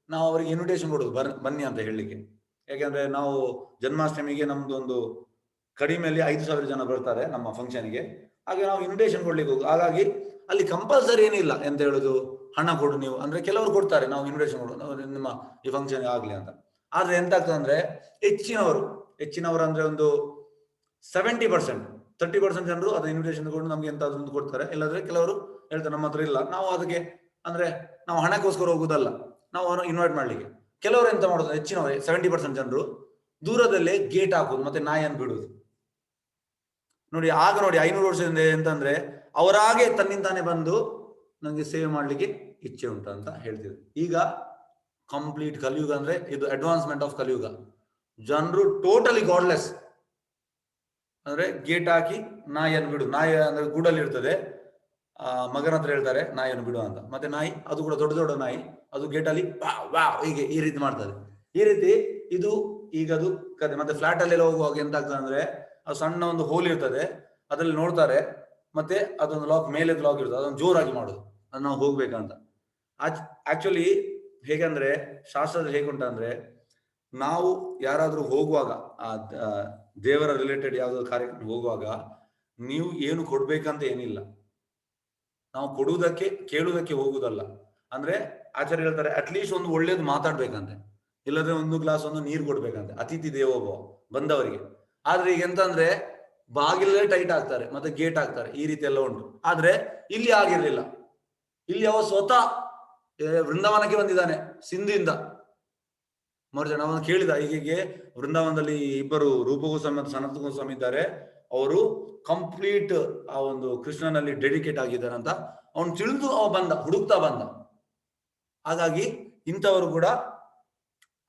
ನಾವು ಅವರಿಗೆ ಇನ್ವಿಟೇಷನ್ ಕೊಡುದು, ಬನ್ನಿ ಅಂತ ಹೇಳಲಿಕ್ಕೆ. ಯಾಕೆಂದ್ರೆ ನಾವು ಜನ್ಮಾಷ್ಟಮಿಗೆ ನಮ್ದು ಒಂದು ಕಡಿಮೆಯಲ್ಲಿ 5,000 ಜನ ಬರ್ತಾರೆ ನಮ್ಮ ಫಂಕ್ಷನ್ಗೆ. ಹಾಗೆ ನಾವು ಇನ್ವಿಟೇಷನ್ ಕೊಡ್ಲಿಕ್ಕೆ ಹೋಗುದು. ಹಾಗಾಗಿ ಅಲ್ಲಿ ಕಂಪಲ್ಸರಿ ಏನಿಲ್ಲ ಎಂತ ಹೇಳುದು, ಹಣ ಕೊಡು ನೀವು ಅಂದ್ರೆ ಕೆಲವರು ಕೊಡ್ತಾರೆ, ನಾವು ಇನ್ವಿಟೇಷನ್ ಕೊಡು ನಿಮ್ಮ ಈ ಫಂಕ್ಷನ್ ಆಗ್ಲಿ ಅಂತ. ಆದ್ರೆ ಎಂತ ಆಗ್ತದೆ ಅಂದ್ರೆ, ಹೆಚ್ಚಿನವರು ಅಂದ್ರೆ ಒಂದು 70%, 30% ಜನರು ಅದನ್ನ ಇನ್ವಿಟೇಷನ್ ಕೊಟ್ಟು ನಮ್ಗೆ ಎಂತಾದ್ರೂ ಕೊಡ್ತಾರೆ. ಇಲ್ಲಾಂದ್ರೆ ಕೆಲವರು ಹೇಳ್ತಾರೆ ನಮ್ಮ ಹತ್ರ ಇಲ್ಲ, ನಾವು ಅದಕ್ಕೆ ಅಂದ್ರೆ ನಾವು ಹಣಕ್ಕೋಸ್ಕರ ಹೋಗುದಲ್ಲ, ನಾವು ಅವನು ಇನ್ವೈಟ್ ಮಾಡ್ಲಿಕ್ಕೆ. ಕೆಲವರು ಎಂತ ಮಾಡೋದು, ಹೆಚ್ಚಿನವರು 70% ಜನರು ದೂರದಲ್ಲೇ ಗೇಟ್ ಹಾಕುದು, ಮತ್ತೆ ನಾಯಿಯನ್ನು ಬಿಡುವುದು. ನೋಡಿ, ಆಗ ನೋಡಿ 500 ವರ್ಷದಿಂದ ಎಂತಂದ್ರೆ, ಅವರಾಗೆ ತನ್ನಿಂದಾನೆ ಬಂದು ನನಗೆ ಸೇವೆ ಮಾಡ್ಲಿಕ್ಕೆ ಇಚ್ಛೆ ಉಂಟು ಅಂತ ಹೇಳ್ತಿದ್ರು. ಈಗ ಕಂಪ್ಲೀಟ್ ಕಲಿಯುಗ ಅಂದ್ರೆ ಇದು ಅಡ್ವಾನ್ಸ್ಮೆಂಟ್ ಆಫ್ ಕಲಿಯುಗ. ಜನರು ಟೋಟಲಿ ಗಾಡ್ಲೆಸ್. ಅಂದ್ರೆ ಗೇಟ್ ಹಾಕಿ ನಾಯಿಯನ್ನು ಬಿಡು, ನಾಯಿ ಅಂದ್ರೆ ಗೂಡಲ್ಲಿ ಇರ್ತದೆ, ಮಗನ ಹತ್ರ ಹೇಳ್ತಾರೆ ನಾಯಿಯನ್ನು ಬಿಡು ಅಂತ. ಮತ್ತೆ ನಾಯಿ ಅದು ಕೂಡ ದೊಡ್ಡ ನಾಯಿ, ಅದು ಗೇಟಲ್ಲಿ ವಾ ಹೀಗೆ ಈ ರೀತಿ ಮಾಡ್ತದೆ. ಈ ರೀತಿ ಇದು ಈಗದು ಕತೆ. ಮತ್ತೆ ಫ್ಲಾಟ್ ಅಲ್ಲಿ ಹೋಗುವಾಗ ಎಂತ ಆಗ್ತದೆ ಅಂದ್ರೆ, ಅದು ಸಣ್ಣ ಒಂದು ಹೋಲ್ ಇರ್ತದೆ, ಅದ್ರಲ್ಲಿ ನೋಡ್ತಾರೆ, ಮತ್ತೆ ಅದೊಂದು ಲಾಕ್, ಮೇಲೆ ಲಾಕ್ ಇರ್ತದೆ, ಅದೊಂದು ಜೋರಾಗಿ ಮಾಡುದು, ಅದು ನಾವು ಹೋಗ್ಬೇಕಂತ. ಆಕ್ಚುಲಿ ಹೇಗಂದ್ರೆ ಶಾಸ್ತ್ರದಲ್ಲಿ ಹೇಗುಂಟಂದ್ರೆ, ನಾವು ಯಾರಾದ್ರೂ ಹೋಗುವಾಗ ಆ ದೇವರ ರಿಲೇಟೆಡ್ ಯಾವ್ದಾದ್ರು ಕಾರ್ಯಕ್ರಮ ಹೋಗುವಾಗ ನೀವು ಏನು ಕೊಡ್ಬೇಕಂತ ಏನಿಲ್ಲ, ನಾವು ಕೊಡುವುದಕ್ಕೆ ಕೇಳುವುದಕ್ಕೆ ಹೋಗುದಲ್ಲ. ಅಂದ್ರೆ ಆಚಾರ್ಯ ಹೇಳ್ತಾರೆ ಅಟ್ಲೀಸ್ಟ್ ಒಂದು ಒಳ್ಳೇದು ಮಾತಾಡ್ಬೇಕಂತೆ, ಇಲ್ಲದ್ರೆ ಒಂದು ಗ್ಲಾಸ್ ಒಂದು ನೀರು ಕೊಡ್ಬೇಕಂತೆ, ಅತಿಥಿ ದೇವೋಭವ ಬಂದವರಿಗೆ. ಆದ್ರೆ ಈಗ ಎಂತ ಅಂದ್ರೆ ಬಾಗಿಲೇ ಟೈಟ್ ಆಗ್ತಾರೆ, ಮತ್ತೆ ಗೇಟ್ ಹಾಕ್ತಾರೆ, ಈ ರೀತಿ ಎಲ್ಲ ಉಂಟು. ಆದ್ರೆ ಇಲ್ಲಿ ಆಗಿರ್ಲಿಲ್ಲ. ಇಲ್ಲಿ ಅವ ಸ್ವತಃ ವೃಂದಾವನಕ್ಕೆ ಬಂದಿದ್ದಾನೆ ಸಿಂಧಿಯಿಂದ. ಮರುಜನ ಅವನು ಕೇಳಿದ, ಹೀಗೆ ವೃಂದಾವನದಲ್ಲಿ ಇಬ್ಬರು ರೂಪ ಗೋಸ್ವಾಮಿ ಮತ್ತು ಸನತ್ ಗೋಸ್ವಾಮಿ ಇದ್ದಾರೆ, ಅವರು ಕಂಪ್ಲೀಟ್ ಆ ಒಂದು ಕೃಷ್ಣನಲ್ಲಿ ಡೆಡಿಕೇಟ್ ಆಗಿದ್ದಾರೆ ಅಂತ ಅವನು ತಿಳಿದು ಅವ ಬಂದ, ಹುಡುಕ್ತಾ ಬಂದ. ಹಾಗಾಗಿ ಇಂಥವರು ಕೂಡ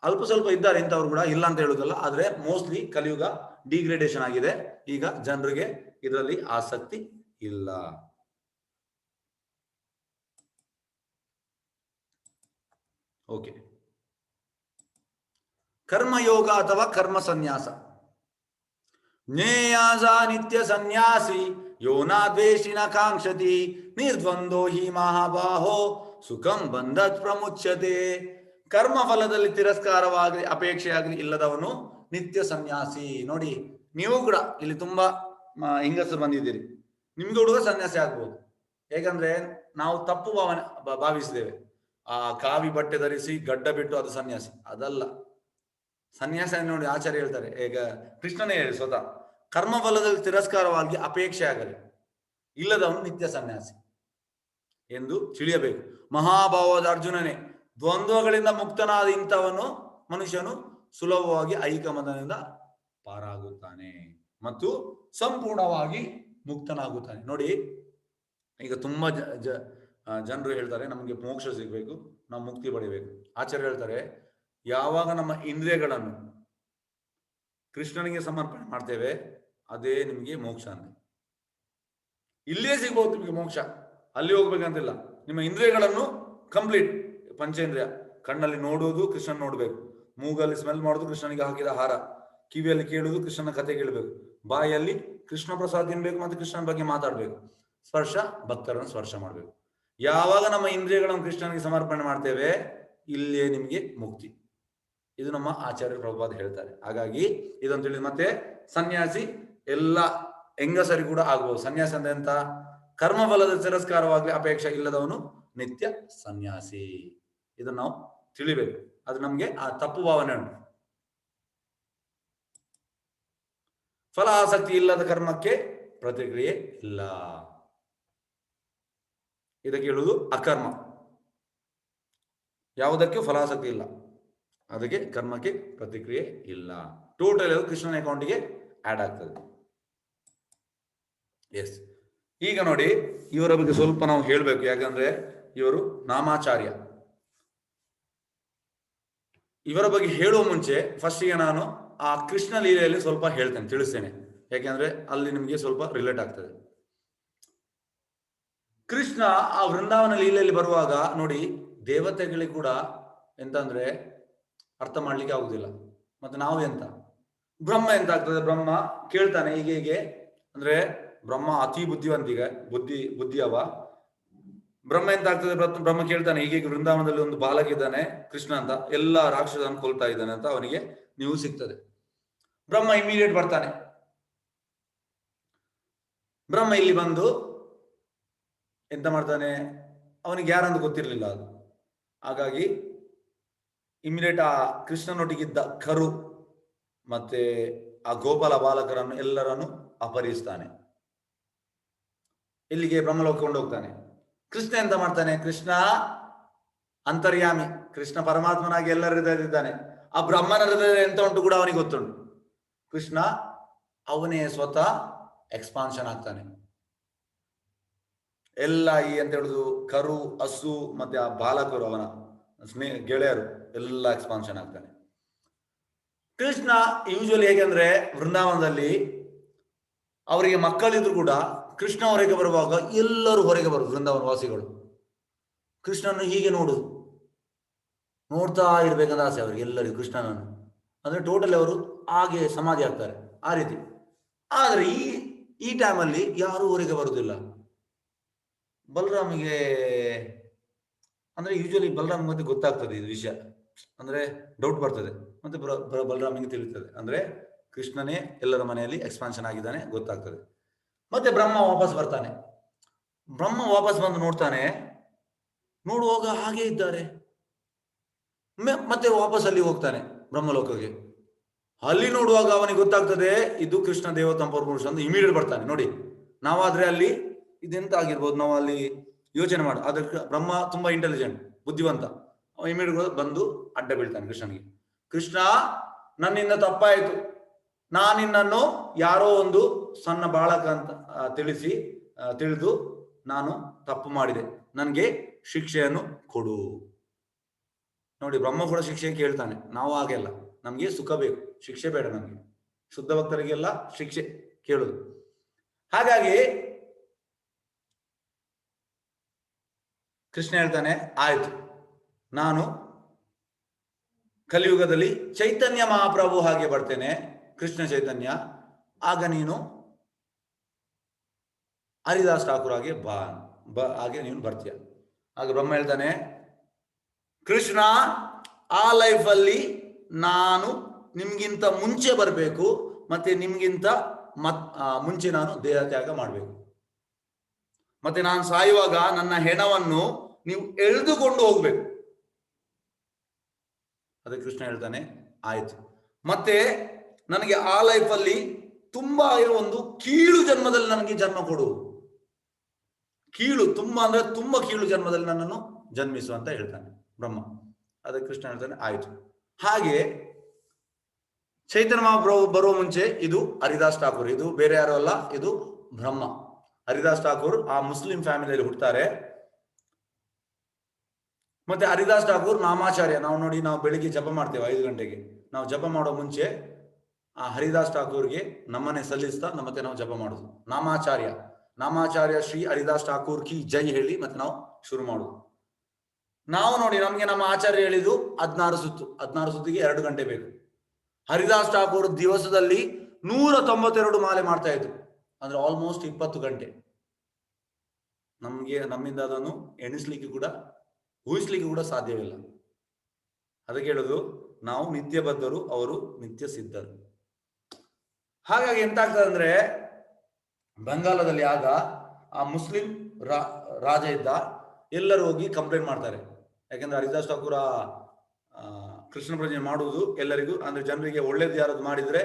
ಅಲ್ಪ ಸ್ವಲ್ಪ ಇದ್ದಾರೆ, ಇಂಥವ್ರು ಕೂಡ ಇಲ್ಲ ಅಂತ ಹೇಳುದಲ್ಲ. ಆದ್ರೆ ಮೋಸ್ಟ್ಲಿ ಕಲಿಯುಗ ಡಿಗ್ರೇಡೇಷನ್ ಆಗಿದೆ, ಈಗ ಜನರಿಗೆ ಇದರಲ್ಲಿ ಆಸಕ್ತಿ ಇಲ್ಲ. ಓಕೆ, ಕರ್ಮಯೋಗ ಅಥವಾ ಕರ್ಮ ಸನ್ಯಾಸ. ಜ್ಞೇಯಾಸ ನಿತ್ಯ ಸನ್ಯಾಸಿ ಯೋನಾದ್ವೇಷಿನ ಕಾಂಕ್ಷತಿ ನಿರ್ದ್ವಂದೋ ಹಿ ಮಹಾಬಾಹೋ ಸುಖಂ ಬಂಧತ್ ಪ್ರಮುಚ್ಯತೆ. ಕರ್ಮ ಫಲದಲ್ಲಿ ತಿರಸ್ಕಾರವಾಗಲಿ ಅಪೇಕ್ಷೆ ಆಗಲಿ ಇಲ್ಲದವನು ನಿತ್ಯ ಸನ್ಯಾಸಿ. ನೋಡಿ, ನೀವು ಕೂಡ ಇಲ್ಲಿ ತುಂಬಾ ಹೆಂಗಸರು ಬಂದಿದ್ದೀರಿ, ನಿಮ್ಗೆ ಹುಡುಗ ಸನ್ಯಾಸಿ ಆಗ್ಬೋದು. ಹೇಗಂದ್ರೆ ನಾವು ತಪ್ಪು ಭಾವಿಸಿದ್ದೇವೆ, ಆ ಕಾವಿ ಬಟ್ಟೆ ಧರಿಸಿ ಗಡ್ಡ ಬಿಟ್ಟು ಅದು ಸನ್ಯಾಸಿ, ಅದಲ್ಲ. ಸನ್ಯಾಸ ನೋಡಿ ಆಚಾರ್ಯ ಹೇಳ್ತಾರೆ, ಈಗ ಕೃಷ್ಣನೇ ಹೇಳಿ ಸ್ವತಃ, ಕರ್ಮಫಲದಲ್ಲಿ ತಿರಸ್ಕಾರವಾಗಿ ಅಪೇಕ್ಷೆ ಆಗಲಿ ಇಲ್ಲದವನು ನಿತ್ಯ ಸನ್ಯಾಸಿ ಎಂದು ತಿಳಿಯಬೇಕು. ಮಹಾಭಾವದ ಅರ್ಜುನನೇ, ದ್ವಂದ್ವಗಳಿಂದ ಮುಕ್ತನಾದ ಇಂಥವನು ಮನುಷ್ಯನು ಸುಲಭವಾಗಿ ಐಕಮತದಿಂದ ಪಾರಾಗುತ್ತಾನೆ ಮತ್ತು ಸಂಪೂರ್ಣವಾಗಿ ಮುಕ್ತನಾಗುತ್ತಾನೆ. ನೋಡಿ, ಈಗ ತುಂಬಾ ಜನರು ಹೇಳ್ತಾರೆ ನಮಗೆ ಮೋಕ್ಷ ಸಿಗ್ಬೇಕು, ನಾವು ಮುಕ್ತಿ ಪಡಿಬೇಕು. ಆಚಾರ್ಯ ಹೇಳ್ತಾರೆ, ಯಾವಾಗ ನಮ್ಮ ಇಂದ್ರಿಯಗಳನ್ನು ಕೃಷ್ಣನಿಗೆ ಸಮರ್ಪಣೆ ಮಾಡ್ತೇವೆ ಅದೇ ನಿಮಗೆ ಮೋಕ್ಷ ಅಂತ. ಇಲ್ಲೇ ಸಿಗ್ಬೋದು ನಿಮಗೆ ಮೋಕ್ಷ, ಅಲ್ಲಿ ಹೋಗ್ಬೇಕಂತಿಲ್ಲ. ನಿಮ್ಮ ಇಂದ್ರಿಯಗಳನ್ನು ಕಂಪ್ಲೀಟ್, ಪಂಚೇಂದ್ರಿಯ, ಕಣ್ಣಲ್ಲಿ ನೋಡುವುದು ಕೃಷ್ಣನ್ ನೋಡ್ಬೇಕು, ಮೂಗಲ್ಲಿ ಸ್ಮೆಲ್ ಮಾಡೋದು ಕೃಷ್ಣನಿಗೆ ಹಾಕಿದ ಆಹಾರ, ಕಿವಿಯಲ್ಲಿ ಕೇಳುವುದು ಕೃಷ್ಣನ ಕಥೆ ಕೇಳಬೇಕು, ಬಾಯಲ್ಲಿ ಕೃಷ್ಣ ಪ್ರಸಾದ ತಿನ್ಬೇಕು ಮತ್ತು ಕೃಷ್ಣನ ಬಗ್ಗೆ ಮಾತಾಡ್ಬೇಕು, ಸ್ಪರ್ಶ ಭಕ್ತರನ್ನು ಸ್ಪರ್ಶ ಮಾಡ್ಬೇಕು. ಯಾವಾಗ ನಮ್ಮ ಇಂದ್ರಿಯಗಳನ್ನು ಕೃಷ್ಣನಿಗೆ ಸಮರ್ಪಣೆ ಮಾಡ್ತೇವೆ ಇಲ್ಲೇ ನಿಮಗೆ ಮುಕ್ತಿ. ಇದು ನಮ್ಮ ಆಚಾರ್ಯ ಪ್ರಭುಪಾದ ಹೇಳ್ತಾರೆ. ಹಾಗಾಗಿ ಇದನ್ನು ತಿಳಿದು, ಮತ್ತೆ ಸನ್ಯಾಸಿ ಎಲ್ಲ ಹೆಂಗಸರಿ ಕೂಡ ಆಗ್ಬೋದು. ಸನ್ಯಾಸಿ ಅಂದ್ರೆ ಎಂತ? ಕರ್ಮಫಲದ ತಿರಸ್ಕಾರವಾಗಲಿ ಅಪೇಕ್ಷೆ ಇಲ್ಲದವನು ನಿತ್ಯ ಸನ್ಯಾಸಿ. ಇದನ್ನು ನಾವು ತಿಳಿಬೇಕು. ಅದು ನಮ್ಗೆ ಆ ತಪ್ಪು ಭಾವನೆ ಉಂಟು. ಫಲ ಆಸಕ್ತಿ ಇಲ್ಲದ ಕರ್ಮಕ್ಕೆ ಪ್ರತಿಕ್ರಿಯೆ ಇಲ್ಲ, ಇದಕ್ಕೆ ಹೇಳುವುದು ಅಕರ್ಮ. ಯಾವುದಕ್ಕೆ ಫಲಾಸಕ್ತಿ ಇಲ್ಲ ಅದಕ್ಕೆ ಕರ್ಮಕ್ಕೆ ಪ್ರತಿಕ್ರಿಯೆ ಇಲ್ಲ. ಟೋಟಲ್ ಅದು ಕೃಷ್ಣನ ಅಕೌಂಟಿಗೆ ಆಡ್ ಆಗ್ತದೆ. ಎಸ್, ಈಗ ನೋಡಿ, ಇವರ ಬಗ್ಗೆ ಸ್ವಲ್ಪ ನಾವು ಹೇಳಬೇಕು. ಯಾಕಂದ್ರೆ ಇವರು ನಾಮಾಚಾರ್ಯ. ಇವರ ಬಗ್ಗೆ ಹೇಳುವ ಮುಂಚೆ ಫಸ್ಟಿಗೆ ನಾನು ಆ ಕೃಷ್ಣ ಲೀಲೆಯಲ್ಲಿ ಸ್ವಲ್ಪ ಹೇಳ್ತೇನೆ, ತಿಳಿಸ್ತೇನೆ. ಯಾಕೆಂದ್ರೆ ಅಲ್ಲಿ ನಿಮಗೆ ಸ್ವಲ್ಪ ರಿಲೇಟ್ ಆಗ್ತದೆ. ಕೃಷ್ಣ ಆ ವೃಂದಾವನ ಲೀಲೆಯಲ್ಲಿ ಬರುವಾಗ ನೋಡಿ, ದೇವತೆಗಳಿಗೆ ಕೂಡ ಎಂತಂದ್ರೆ ಅರ್ಥ ಮಾಡ್ಲಿಕ್ಕೆ ಆಗುದಿಲ್ಲ. ಮತ್ತೆ ನಾವು ಎಂತ, ಬ್ರಹ್ಮ ಎಂತ ಆಗ್ತದೆ? ಬ್ರಹ್ಮ ಕೇಳ್ತಾನೆ ಹೀಗೆ ಅಂದ್ರೆ ಬ್ರಹ್ಮ ಅತಿ ಬುದ್ಧಿ ಅವ. ಬ್ರಹ್ಮ ಎಂತ ಆಗ್ತದೆ? ಬ್ರಹ್ಮ ಕೇಳ್ತಾನೆ, ಹೀಗೆ ವೃಂದಾವನದಲ್ಲಿ ಒಂದು ಬಾಲಕ ಇದ್ದಾನೆ ಕೃಷ್ಣ ಅಂತ, ಎಲ್ಲ ರಾಕ್ಷಸನ್ನು ಕೊಲ್ತಾ ಇದ್ದಾನೆ ಅಂತ ಅವನಿಗೆ ನೀವು ಸಿಗ್ತದೆ. ಬ್ರಹ್ಮ ಇಮಿಡಿಯೇಟ್ ಬರ್ತಾನೆ. ಬ್ರಹ್ಮ ಇಲ್ಲಿ ಬಂದು ಎಂತ ಮಾಡ್ತಾನೆ? ಅವನಿಗೆ ಯಾರಂತ ಗೊತ್ತಿರ್ಲಿಲ್ಲ ಅದು. ಹಾಗಾಗಿ ಇಮಿಡಿಯೇಟ್ ಆ ಕೃಷ್ಣನೊಟ್ಟಿಗಿದ್ದ ಕರು ಮತ್ತೆ ಆ ಗೋಪಾಲ ಬಾಲಕರನ್ನು ಎಲ್ಲರನ್ನು ಅಪಹರಿಸ್ತಾನೆ. ಇಲ್ಲಿಗೆ ಬ್ರಹ್ಮಲೋಕ ಕೊಂಡೋಗ್ತಾನೆ. ಕೃಷ್ಣ ಎಂತ ಮಾಡ್ತಾನೆ? ಕೃಷ್ಣ ಅಂತರ್ಯಾಮಿ, ಕೃಷ್ಣ ಪರಮಾತ್ಮನಾಗಿ ಎಲ್ಲರ ಹೃದಯದಿದ್ದಾನೆ. ಆ ಬ್ರಹ್ಮನ ಹೃದಯ ಎಂತ ಉಂಟು ಕೂಡ ಅವನಿಗೆ ಗೊತ್ತುಂಟು. ಕೃಷ್ಣ ಅವನೇ ಸ್ವತಃ ಎಕ್ಸ್ಪಾನ್ಷನ್ ಆಗ್ತಾನೆ. ಎಲ್ಲ ಈ ಅಂತ ಹೇಳುದು ಕರು, ಹಸು ಮತ್ತೆ ಆ ಬಾಲಕರು, ಅವನ ಗೆಳೆಯರು ಎಲ್ಲ ಎಕ್ಸ್ಪಾನ್ಷನ್ ಆಗ್ತಾನೆ. ಕೃಷ್ಣ ಯೂಶುವಲಿ ಹೇಗೆಂದ್ರೆ ವೃಂದಾವನದಲ್ಲಿ ಅವರಿಗೆ ಮಕ್ಕಳಿದ್ರು ಕೂಡ ಕೃಷ್ಣ ಹೊರಗೆ ಬರುವಾಗ ಎಲ್ಲರೂ ಹೊರಗೆ ಬರುದು, ವೃಂದಾವನ ವಾಸಿಗಳು ಕೃಷ್ಣನ ಹೀಗೆ ನೋಡ್ತಾ ಇರ್ಬೇಕಂತ ಆಸೆ ಅವರಿಗೆ ಎಲ್ಲರಿಗೂ ಕೃಷ್ಣನನ್ನು. ಅಂದ್ರೆ ಟೋಟಲಿ ಅವರು ಹಾಗೆ ಸಮಾಧಿ ಆಗ್ತಾರೆ ಆ ರೀತಿ. ಆದ್ರೆ ಈ ಟೈಮಲ್ಲಿ ಯಾರೂ ಹೊರಗೆ ಬರುವುದಿಲ್ಲ. ಬಲರಾಮಿಗೆ ಅಂದ್ರೆ ಯೂಶುವಲಿ ಬಲರಾಮ್ ಮತ್ತೆ ಗೊತ್ತಾಗ್ತದೆ ಇದು ವಿಷಯ, ಅಂದ್ರೆ ಡೌಟ್ ಬರ್ತದೆ, ಮತ್ತೆ ಬಲರಾಮಿಗೆ ತಿಳಿತದೆ, ಅಂದ್ರೆ ಕೃಷ್ಣನೇ ಎಲ್ಲರ ಮನೆಯಲ್ಲಿ ಎಕ್ಸ್ಪಾನ್ಷನ್ ಆಗಿದ್ದಾನೆ ಗೊತ್ತಾಗ್ತದೆ. ಮತ್ತೆ ಬ್ರಹ್ಮ ವಾಪಸ್ ಬರ್ತಾನೆ. ಬ್ರಹ್ಮ ವಾಪಸ್ ಬಂದು ನೋಡ್ತಾನೆ, ನೋಡುವಾಗ ಹಾಗೆ ಇದ್ದಾರೆ. ಮತ್ತೆ ವಾಪಸ್ ಅಲ್ಲಿ ಹೋಗ್ತಾನೆ ಬ್ರಹ್ಮಲೋಕಕ್ಕೆ. ಅಲ್ಲಿ ನೋಡುವಾಗ ಅವನಿಗೆ ಗೊತ್ತಾಗ್ತದೆ ಇದು ಕೃಷ್ಣ ದೇವತಾ ಪರಮಪುರುಷ ಅಂತ. ಇಮಿಡಿಯೇಟ್ ಬರ್ತಾನೆ. ನೋಡಿ, ನಾವಾದ್ರೆ ಅಲ್ಲಿ ಇದೆಂತ ಆಗಿರ್ಬೋದು, ನಾವು ಅಲ್ಲಿ ಯೋಚನೆ ಮಾಡ. ಅದಕ್ಕೆ ಬ್ರಹ್ಮ ತುಂಬಾ ಇಂಟೆಲಿಜೆಂಟ್, ಬುದ್ಧಿವಂತ. ಅವ ಇಮಿಡಿಯೇಟ್ ಬಂದು ಅಡ್ಡ ಬೀಳ್ತಾನೆ ಕೃಷ್ಣನಿಗೆ. ಕೃಷ್ಣ, ನನ್ನಿಂದ ತಪ್ಪಾಯಿತು, ನಾನಿನ್ನನ್ನು ಯಾರೋ ಒಂದು ಸಣ್ಣ ಬಾಳಕ ಅಂತ ತಿಳಿದು ನಾನು ತಪ್ಪು ಮಾಡಿದೆ, ನನಗೆ ಶಿಕ್ಷೆಯನ್ನು ಕೊಡು. ನೋಡಿ, ಬ್ರಹ್ಮ ಕೂಡ ಶಿಕ್ಷೆ ಕೇಳ್ತಾನೆ. ನಾವು ಹಾಗೆಲ್ಲ, ನಮ್ಗೆ ಸುಖ ಬೇಕು, ಶಿಕ್ಷೆ ಬೇಡ ನಮ್ಗೆ. ಶುದ್ಧ ಭಕ್ತರಿಗೆಲ್ಲ ಶಿಕ್ಷೆ ಕೇಳುದು. ಹಾಗಾಗಿ ಕೃಷ್ಣ ಹೇಳ್ತಾನೆ, ಆಯ್ತು, ನಾನು ಕಲಿಯುಗದಲ್ಲಿ ಚೈತನ್ಯ ಮಹಾಪ್ರಭು ಹಾಗೆ ಬರ್ತೇನೆ, ಕೃಷ್ಣ ಚೈತನ್ಯ, ಆಗ ನೀನು ಹರಿದಾಸ್ ಠಾಕೂರ್ ಹಾಗೆ ಹಾಗೆ ನೀನು ಬರ್ತೀಯ. ಆಗ ಬ್ರಹ್ಮ ಹೇಳ್ತಾನೆ, ಕೃಷ್ಣ, ಆ ಲೈಫಲ್ಲಿ ನಾನು ನಿಮ್ಗಿಂತ ಮುಂಚೆ ಬರಬೇಕು, ಮತ್ತೆ ನಿಮ್ಗಿಂತ ಮುಂಚೆ ನಾನು ದೇಹ ತ್ಯಾಗ ಮಾಡಬೇಕು. ಮತ್ತೆ ನಾನು ಸಾಯುವಾಗ ನನ್ನ ಹೆಣವನ್ನು ನೀವು ಎಳೆದುಕೊಂಡು ಹೋಗ್ಬೇಕು. ಅದಕ್ಕೆ ಕೃಷ್ಣ ಹೇಳ್ತಾನೆ, ಆಯ್ತು. ಮತ್ತೆ ನನಗೆ ಆ ಲೈಫಲ್ಲಿ ತುಂಬಾ ಇರೋ ಒಂದು ಕೀಳು ಜನ್ಮದಲ್ಲಿ ನನಗೆ ಜನ್ಮ ಕೊಡು. ಕೀಳು ತುಂಬಾ ಅಂದ್ರೆ ತುಂಬಾ ಕೀಳು ಜನ್ಮದಲ್ಲಿ ನನ್ನನ್ನು ಜನ್ಮಿಸು ಅಂತ ಹೇಳ್ತಾನೆ ಬ್ರಹ್ಮ. ಅದಕ್ಕೆ ಕೃಷ್ಣ ಹೇಳ್ತಾನೆ, ಆಯ್ತು. ಹಾಗೆ ಚೈತನ್ಯ ಮಹಾಪ್ರಭು ಬರುವ ಮುಂಚೆ ಇದು ಹರಿದಾಸ್ ಠಾಕೂರ್, ಇದು ಬೇರೆ ಯಾರು ಅಲ್ಲ, ಇದು ಬ್ರಹ್ಮ. ಹರಿದಾಸ್ ಠಾಕೂರ್ ಆ ಮುಸ್ಲಿಂ ಫ್ಯಾಮಿಲಿಯಲ್ಲಿ ಹುಟ್ಟುತ್ತಾರೆ. ಮತ್ತೆ ಹರಿದಾಸ್ ಠಾಕೂರ್ ನಾಮಾಚಾರ್ಯ. ನಾವು ನೋಡಿ, ನಾವು ಬೆಳಿಗ್ಗೆ ಜಪ ಮಾಡ್ತೇವೆ 5 ಗಂಟೆಗೆ. ನಾವು ಜಪ ಮಾಡೋ ಮುಂಚೆ ಆ ಹರಿದಾಸ್ ಠಾಕೂರ್ಗೆ ನಮ್ಮನೆ ಸಲ್ಲಿಸ್ತಾ ಮತ್ತೆ ನಾವು ಜಪ ಮಾಡುದು. ನಾಮಾಚಾರ್ಯ ಶ್ರೀ ಹರಿದಾಸ್ ಠಾಕೂರ್ ಕಿ ಜೈ ಹೇಳಿ ಮತ್ತೆ ನಾವು ಶುರು ಮಾಡುದು. ನಾವು ನೋಡಿ, ನಮ್ಗೆ ನಮ್ಮ ಆಚಾರ್ಯ ಹೇಳಿದ್ದು 16 ಸುತ್ತು. 16 ಸುತ್ತಿಗೆ 2 ಗಂಟೆ ಬೇಕು. ಹರಿದಾಸ್ ಠಾಕೂರ್ ದಿವಸದಲ್ಲಿ 192 ಮಾಲೆ ಮಾಡ್ತಾ ಇದ್ರು, ಅಂದ್ರೆ ಆಲ್ಮೋಸ್ಟ್ 20 ಗಂಟೆ. ನಮ್ಮಿಂದ ಅದನ್ನು ಎಣಿಸ್ಲಿಕ್ಕೆ ಕೂಡ, ಊಹಿಸ್ಲಿಕ್ಕೆ ಕೂಡ ಸಾಧ್ಯವಿಲ್ಲ. ಅದಕ್ಕೆ ಹೇಳುದು, ನಾವು ನಿತ್ಯ ಬದ್ಧರು, ಅವರು ನಿತ್ಯ ಸಿದ್ಧರು. ಹಾಗಾಗಿ ಎಂತ ಆಗ್ತದೆ ಅಂದ್ರೆ, ಬಂಗಾಲದಲ್ಲಿ ಆಗ ಆ ಮುಸ್ಲಿಂ ರಾಜ ಇದ್ದ, ಎಲ್ಲರೂ ಹೋಗಿ ಕಂಪ್ಲೇಂಟ್ ಮಾಡ್ತಾರೆ. ಯಾಕಂದ್ರೆ ಹರಿದಾಸ್ ಠಾಕೂರ್ ಕೃಷ್ಣ ಪ್ರಜ್ಞೆ ಮಾಡುವುದು ಎಲ್ಲರಿಗೂ, ಅಂದ್ರೆ ಜನರಿಗೆ ಒಳ್ಳೇದು ಯಾರದು ಮಾಡಿದ್ರೆ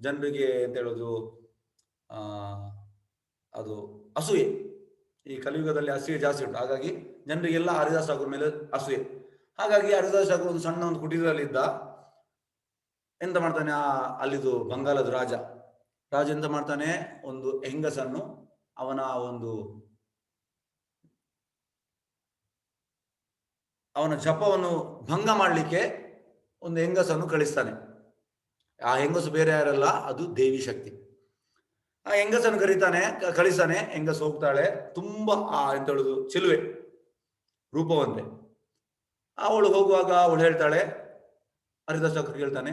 ಜನರಿಗೆ ಅಂತ ಹೇಳೋದು ಅದು ಅಸೂಯೆ. ಈ ಕಲಿಯುಗದಲ್ಲಿ ಅಸೂಯೆ ಜಾಸ್ತಿ ಉಂಟು. ಹಾಗಾಗಿ ಜನರಿಗೆಲ್ಲ ಹರಿದಾಸ್ ಠಾಕೂರ್ ಮೇಲೆ ಅಸೂಯೆ. ಹಾಗಾಗಿ ಹರಿದಾಸ್ ಠಾಕೂರ್ ಒಂದು ಸಣ್ಣ ಒಂದು ಕುಟೀರದಲ್ಲಿ ಇದ್ದ. ಎಂತ ಮಾಡ್ತಾನೆ, ಅಲ್ಲಿದು ಬಂಗಾಲದ ರಾಜ ಎಂತ ಮಾಡ್ತಾನೆ, ಒಂದು ಹೆಂಗಸನ್ನು ಅವನ ಜಪವನ್ನು ಭಂಗ ಮಾಡಲಿಕ್ಕೆ ಒಂದು ಹೆಂಗಸನ್ನು ಕಳಿಸ್ತಾನೆ. ಆ ಹೆಂಗಸು ಬೇರೆ ಯಾರಲ್ಲ, ಅದು ದೇವಿ ಶಕ್ತಿ. ಆ ಹೆಂಗಸನ್ನು ಕಳಿಸ್ತಾನೆ. ಹೆಂಗಸು ಹೋಗ್ತಾಳೆ, ತುಂಬಾ ಎಂತ ಹೇಳುದು, ಚೆಲುವೆ, ರೂಪವಂತೆ. ಅವಳು ಹೋಗುವಾಗ ಅವಳು ಹೇಳ್ತಾಳೆ, ಹರಿದಾಸ್ ಠಾಕೂರ್ ಹೇಳ್ತಾನೆ,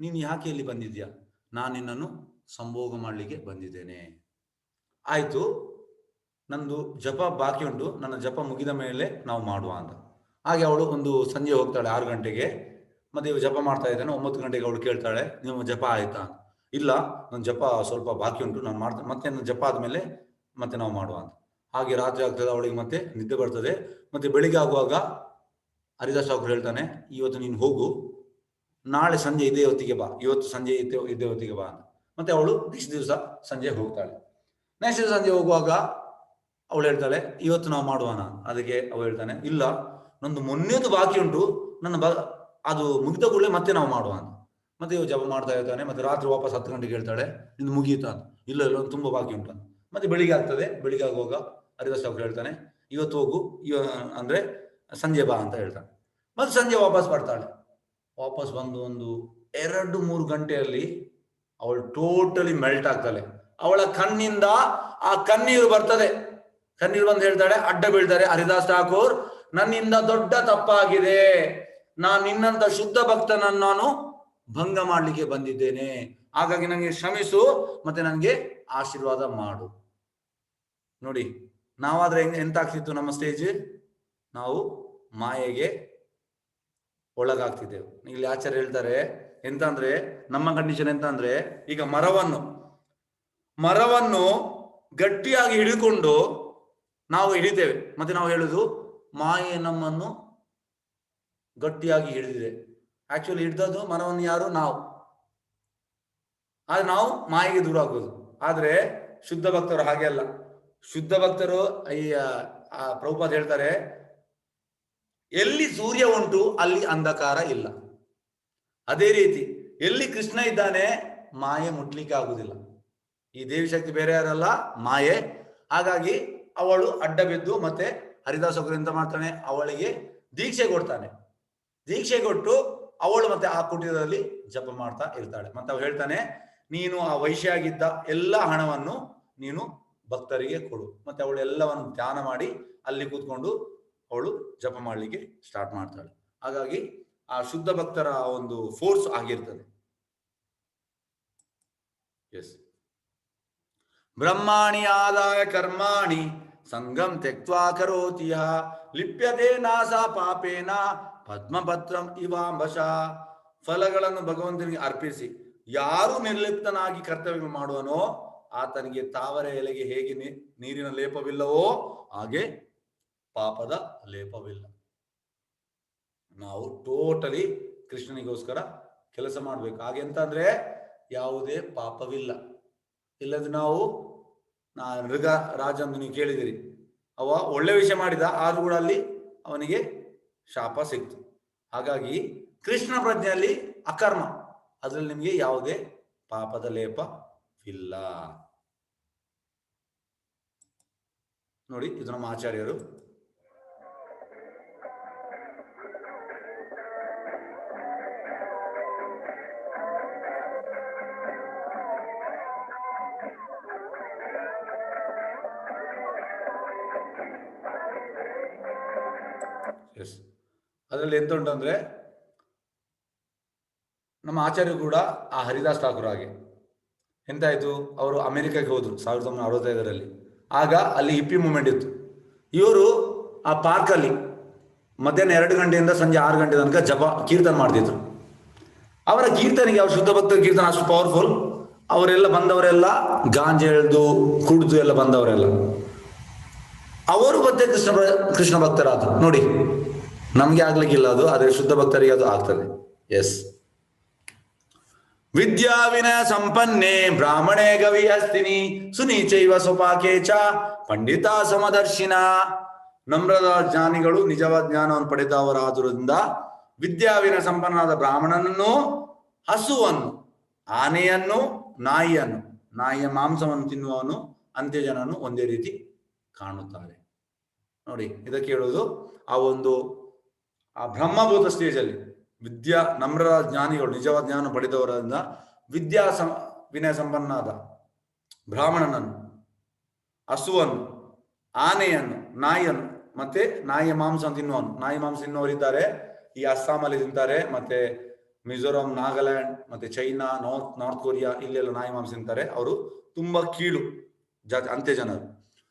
ನೀನು ಯಾಕೆ ಇಲ್ಲಿ ಬಂದಿದ್ಯಾ? ನಾನು ನಿನ್ನನ್ನು ಸಂಭೋಗ ಮಾಡಲಿಕ್ಕೆ ಬಂದಿದ್ದೇನೆ. ಆಯ್ತು, ನಂದು ಜಪ ಬಾಕಿ ಉಂಟು, ನನ್ನ ಜಪ ಮುಗಿದ ಮೇಲೆ ನಾವು ಮಾಡುವ ಅಂತ. ಹಾಗೆ ಅವಳು ಒಂದು ಸಂಜೆ ಹೋಗ್ತಾಳೆ 6 ಗಂಟೆಗೆ. ಮತ್ತೆ ಇವು ಜಪ ಮಾಡ್ತಾ ಇದ್ದಾನೆ. 9 ಗಂಟೆಗೆ ಅವಳು ಕೇಳ್ತಾಳೆ, ನೀವು ಜಪ ಆಯ್ತಾ? ಇಲ್ಲ, ನನ್ನ ಜಪ ಸ್ವಲ್ಪ ಬಾಕಿ ಉಂಟು, ನಾನು ಮಾಡ್ತೇನೆ, ಮತ್ತೆ ನನ್ನ ಜಪ ಆದ್ಮೇಲೆ ಮತ್ತೆ ನಾವು ಮಾಡುವ ಅಂತ. ಹಾಗೆ ರಾತ್ರಿ ಆಗ್ತದೆ, ಅವಳಿಗೆ ಮತ್ತೆ ನಿದ್ದೆ ಬರ್ತದೆ. ಮತ್ತೆ ಬೆಳಿಗ್ಗೆ ಆಗುವಾಗ ಹರಿದಾಸ್ ಠಾಕೂರ್ ಹೇಳ್ತಾನೆ, ಇವತ್ತು ನೀನು ಹೋಗು, ನಾಳೆ ಸಂಜೆ ಇದೇ ಹೊತ್ತಿಗೆ ಬಾ, ಇವತ್ತು ಸಂಜೆ ಇದೇ ಹೊತ್ತಿಗೆ ಬಾ ಅಂತ. ಮತ್ತೆ ಅವಳು ನೆಕ್ಸ್ಟ್ ದಿವಸ ಸಂಜೆ ಹೋಗ್ತಾಳೆ. ನೆಕ್ಸ್ಟ್ ದಿವಸ ಸಂಜೆ ಹೋಗುವಾಗ ಅವಳು ಹೇಳ್ತಾಳೆ, ಇವತ್ತು ನಾವು ಮಾಡುವಾನ? ಅದಕ್ಕೆ ಅವಳು ಹೇಳ್ತಾನೆ, ಇಲ್ಲ, ನಂದು ಮೊನ್ನೆದು ಬಾಕಿ ಉಂಟು, ಅದು ಮುಗಿದ ಕೂಡಲೇ ಮತ್ತೆ ನಾವು ಮಾಡುವ ಅಂತ. ಮತ್ತೆ ಇವ್ ಜಪ ಮಾಡ್ತಾ ಇರ್ತಾನೆ. ಮತ್ತೆ ರಾತ್ರಿ ವಾಪಸ್ 10 ಗಂಟೆಗೆ ಹೇಳ್ತಾಳೆ, ನಿಂದು ಮುಗಿಯುತ್ತಾ ಅಂತ. ಇಲ್ಲ, ತುಂಬಾ ಬಾಕಿ ಉಂಟು ಅಂತ. ಮತ್ತೆ ಬೆಳಿಗ್ಗೆ ಆಗ್ತದೆ. ಬೆಳಿಗ್ಗೆ ಆಗುವಾಗ ಹರಿದಾಸ್ ಠಾಕೂರ್ ಹೇಳ್ತಾನೆ, ಇವತ್ತು ಹೋಗು, ಅಂದ್ರೆ ಸಂಜೆ ಬಾ ಅಂತ ಹೇಳ್ತಾನೆ. ಮತ್ತೆ ಸಂಜೆ ವಾಪಸ್ ಬರ್ತಾಳೆ. ವಾಪಸ್ ಬಂದು ಒಂದು 2-3 ಗಂಟೆಯಲ್ಲಿ ಅವಳು ಟೋಟಲಿ ಮೆಲ್ಟ್ ಆಗ್ತಾಳೆ. ಅವಳ ಕಣ್ಣಿಂದ ಆ ಕಣ್ಣೀರು ಬರ್ತದೆ. ಕಣ್ಣೀರು ಬಂದು ಹೇಳ್ತಾಳೆ, ಅಡ್ಡ ಬೀಳ್ತಾರೆ, ಹರಿದಾಸ್ ಠಾಕೂರ್, ನನ್ನಿಂದ ದೊಡ್ಡ ತಪ್ಪಾಗಿದೆ, ನಾನು ನಿನ್ನಂತ ಶುದ್ಧ ಭಕ್ತನನ್ನು ನಾನು ಭಂಗ ಮಾಡ್ಲಿಕ್ಕೆ ಬಂದಿದ್ದೇನೆ, ಹಾಗಾಗಿ ನನಗೆ ಕ್ಷಮಿಸು, ಮತ್ತೆ ನನಗೆ ಆಶೀರ್ವಾದ ಮಾಡು. ನೋಡಿ, ನಾವಾದ್ರೆ ಎಂತ ಆಗ್ತಿತ್ತು ನಮ್ಮ ಸ್ಟೇಜ್? ನಾವು ಮಾಯೆಗೆ ಒಳಗಾಗ್ತಿದ್ದೇವೆ. ಇಲ್ಲಿ ಆಚಾರ್ಯ ಹೇಳ್ತಾರೆ ಎಂತ ಅಂದ್ರೆ, ನಮ್ಮ ಕಂಡೀಷನ್ ಎಂತ ಅಂದ್ರೆ, ಈಗ ಮರವನ್ನು ಗಟ್ಟಿಯಾಗಿ ಹಿಡಿದುಕೊಂಡು ನಾವು ಹಿಡಿತೇವೆ, ಮತ್ತೆ ನಾವು ಹೇಳುದು ಮಾಯೆ ನಮ್ಮನ್ನು ಗಟ್ಟಿಯಾಗಿ ಹಿಡಿದಿದೆ. ಆಕ್ಚುಲಿ ಹಿಡಿದದ್ದು ಮರವನ್ನು ಯಾರು? ನಾವು. ಆದ್ರೆ ನಾವು ಮಾಯೆಗೆ ದೂರ ಆಗೋದು. ಆದ್ರೆ ಶುದ್ಧ ಭಕ್ತರು ಹಾಗೆ ಅಲ್ಲ. ಶುದ್ಧ ಭಕ್ತರು ಈ ಪ್ರಭುಪಾದ ಹೇಳ್ತಾರೆ, ಎಲ್ಲಿ ಸೂರ್ಯ ಉಂಟು ಅಲ್ಲಿ ಅಂಧಕಾರ ಇಲ್ಲ. ಅದೇ ರೀತಿ ಎಲ್ಲಿ ಕೃಷ್ಣ ಇದ್ದಾನೆ ಮಾಯೆ ಮುಟ್ಲಿಕ್ಕೆ ಆಗುದಿಲ್ಲ. ಈ ದೇವಿ ಶಕ್ತಿ ಬೇರೆ ಯಾರಲ್ಲ, ಮಾಯೆ. ಹಾಗಾಗಿ ಅವಳು ಅಡ್ಡ ಬಿದ್ದು ಮತ್ತೆ ಹರಿದಾಸ ಎಂತ ಮಾಡ್ತಾನೆ, ಅವಳಿಗೆ ದೀಕ್ಷೆ ಕೊಡ್ತಾನೆ. ದೀಕ್ಷೆ ಕೊಟ್ಟು ಅವಳು ಮತ್ತೆ ಆ ಕುಟೀರದಲ್ಲಿ ಜಪ ಮಾಡ್ತಾ ಇರ್ತಾಳೆ. ಮತ್ತೆ ಅವಳು ಹೇಳ್ತಾನೆ, ನೀನು ಆ ವೈಶ್ಯಾಗಿದ್ದ ಎಲ್ಲ ಹಣವನ್ನು ನೀನು ಭಕ್ತರಿಗೆ ಕೊಡು. ಮತ್ತೆ ಅವಳು ಎಲ್ಲವನ್ನು ಧ್ಯಾನ ಮಾಡಿ ಅಲ್ಲಿ ಕೂತ್ಕೊಂಡು ಅವಳು ಜಪ ಮಾಡಲಿಕ್ಕೆ ಸ್ಟಾರ್ಟ್ ಮಾಡ್ತಾಳೆ. ಹಾಗಾಗಿ ಆ ಶುದ್ಧ ಭಕ್ತರ ಒಂದು ಫೋರ್ಸ್ ಆಗಿರ್ತದೆ. ಎಸ್. ಬ್ರಹ್ಮಾಣಿ ಆದಾಯ ಕರ್ಮಾಣಿ ಸಂಗಂ ತ್ಯಕ್ವಾ ಕರೋತಿ ಯಃ ಲಿಪ್ಯತೆ ನಾಸ ಪಾಪೇನ ಪದ್ಮಪತ್ರಂ ಇವಾಂಬಶ. ಫಲಗಳನ್ನು ಭಗವಂತನಿಗೆ ಅರ್ಪಿಸಿ ಯಾರು ನಿರ್ಲಿಪ್ತನಾಗಿ ಕರ್ತವ್ಯ ಮಾಡುವನೋ ಆತನಿಗೆ ತಾವರೆ ಎಲೆಗೆ ಹೇಗೆ ನೀರಿನ ಲೇಪವಿಲ್ಲವೋ ಹಾಗೆ ಪಾಪದ ಲೇಪವಿಲ್ಲ. ನಾವು ಟೋಟಲಿ ಕೃಷ್ಣನಿಗೋಸ್ಕರ ಕೆಲಸ ಮಾಡ್ಬೇಕು. ಹಾಗೆ ಎಂತ ಅಂದ್ರೆ ಯಾವುದೇ ಪಾಪವಿಲ್ಲ. ಇಲ್ಲದ್ರೆ ನಾವು ಮೃಗ ರಾಜ ಅಂತ ನೀವು ಕೇಳಿದಿರಿ, ಅವ ಒಳ್ಳೆ ವಿಷಯ ಮಾಡಿದ ಆದ್ರೂ ಕೂಡ ಅಲ್ಲಿ ಅವನಿಗೆ ಶಾಪ ಸಿಕ್ತು. ಹಾಗಾಗಿ ಕೃಷ್ಣ ಪ್ರಜ್ಞೆಯಲ್ಲಿ ಅಕರ್ಮ, ಅದ್ರಲ್ಲಿ ನಿಮಗೆ ಯಾವುದೇ ಪಾಪದ ಲೇಪವಿಲ್ಲ. ನೋಡಿ, ಇದು ನಮ್ಮ ಆಚಾರ್ಯರು. ಎಸ್. ಅದರಲ್ಲಿ ಎಂತ ಉಂಟಂದ್ರೆ, ನಮ್ಮ ಆಚಾರ್ಯರು ಕೂಡ ಆ ಹರಿದಾಸ್ ಠಾಕೂರ್ ಹಾಗೆ ಎಂತಾಯ್ತು, ಅವರು ಅಮೆರಿಕಕ್ಕೆ ಹೋದ್ರು 1965ರಲ್ಲಿ. ಆಗ ಅಲ್ಲಿ ಹಿಪ್ಪಿ ಮೂವ್ಮೆಂಟ್ ಇತ್ತು. ಇವರು ಆ ಪಾರ್ಕಲ್ಲಿ ಮಧ್ಯಾಹ್ನ 2 ಗಂಟೆಯಿಂದ ಸಂಜೆ 6 ಗಂಟೆ ತನಕ ಜಪ ಕೀರ್ತನ ಮಾಡ್ತಿದ್ರು. ಅವರ ಕೀರ್ತನೆಗೆ, ಅವ್ರ ಶುದ್ಧ ಭಕ್ತರ ಕೀರ್ತನ ಅಷ್ಟು ಪವರ್ಫುಲ್. ಅವರೆಲ್ಲ ಬಂದವರೆಲ್ಲ ಗಾಂಜೆ ಎಳ್ದು ಕುಡಿದು ಎಲ್ಲ ಬಂದವರೆಲ್ಲ ಅವರು ಮತ್ತೆ ಕೃಷ್ಣ ಭಕ್ತರಾದ್ರು. ನೋಡಿ, ನಮ್ಗೆ ಆಗ್ಲಿಕ್ಕಿಲ್ಲ ಅದು, ಆದ್ರೆ ಶುದ್ಧ ಭಕ್ತರಿಗೆ ಅದು ಆಗ್ತದೆ. ಎಸ್. ವಿದ್ಯಾ ವಿನಯ ಸಂಪನ್ನೆ ಬ್ರಾಹ್ಮಣೇ ಗವಿ ಹಸ್ತಿನಿ ಸುನೀಚೈವ ಸ್ವಪಾಕೆ ಚ ಪಂಡಿತ ಸಮದರ್ಶಿನ. ನಮ್ರದ ಜ್ಞಾನಿಗಳು ನಿಜವಾದ ಜ್ಞಾನವನ್ನು ಪಡೆದವರಾದುದರಿಂದ ವಿದ್ಯಾವಿನ ಸಂಪನ್ನನಾದ ಬ್ರಾಹ್ಮಣನನ್ನು, ಹಸುವನ್ನು, ಆನೆಯನ್ನು, ನಾಯಿಯ ಮಾಂಸವನ್ನು ತಿನ್ನುವವನು, ಅಂತ್ಯಜನನ್ನು ಒಂದೇ ರೀತಿ ಕಾಣುತ್ತಾರೆ. ನೋಡಿ, ಇದಕ್ಕೆ ಹೇಳುವುದು ಆ ಬ್ರಹ್ಮಭೂತ ಸ್ಟೇಜಲ್ಲಿ ನಮ್ರ ಜ್ಞಾನಿಗಳು ನಿಜವಾದ ಜ್ಞಾನ ಪಡೆದವರಿಂದ ವಿನಯ ಸಂಪನ್ನನಾದ ಬ್ರಾಹ್ಮಣನನ್ನು, ಹಸುವನ್ನು, ಆನೆಯನ್ನು, ನಾಯಿಯನ್ನು, ಮತ್ತೆ ನಾಯಿಯ ಮಾಂಸ ತಿನ್ನುವನು. ನಾಯಿ ಮಾಂಸ ತಿನ್ನುವರಿದ್ದಾರೆ, ಈ ಅಸ್ಸಾಮಲ್ಲಿ ತಿಂತಾರೆ, ಮತ್ತೆ ಮಿಜೋರಾಂ, ನಾಗಾಲ್ಯಾಂಡ್, ಮತ್ತೆ ಚೈನಾ, ನಾರ್ತ್ ಕೊರಿಯಾ, ಇಲ್ಲೆಲ್ಲ ನಾಯಿ ಮಾಂಸ ತಿಂತಾರೆ. ಅವರು ತುಂಬಾ ಕೀಳು ಅಂತ್ಯಜನರು.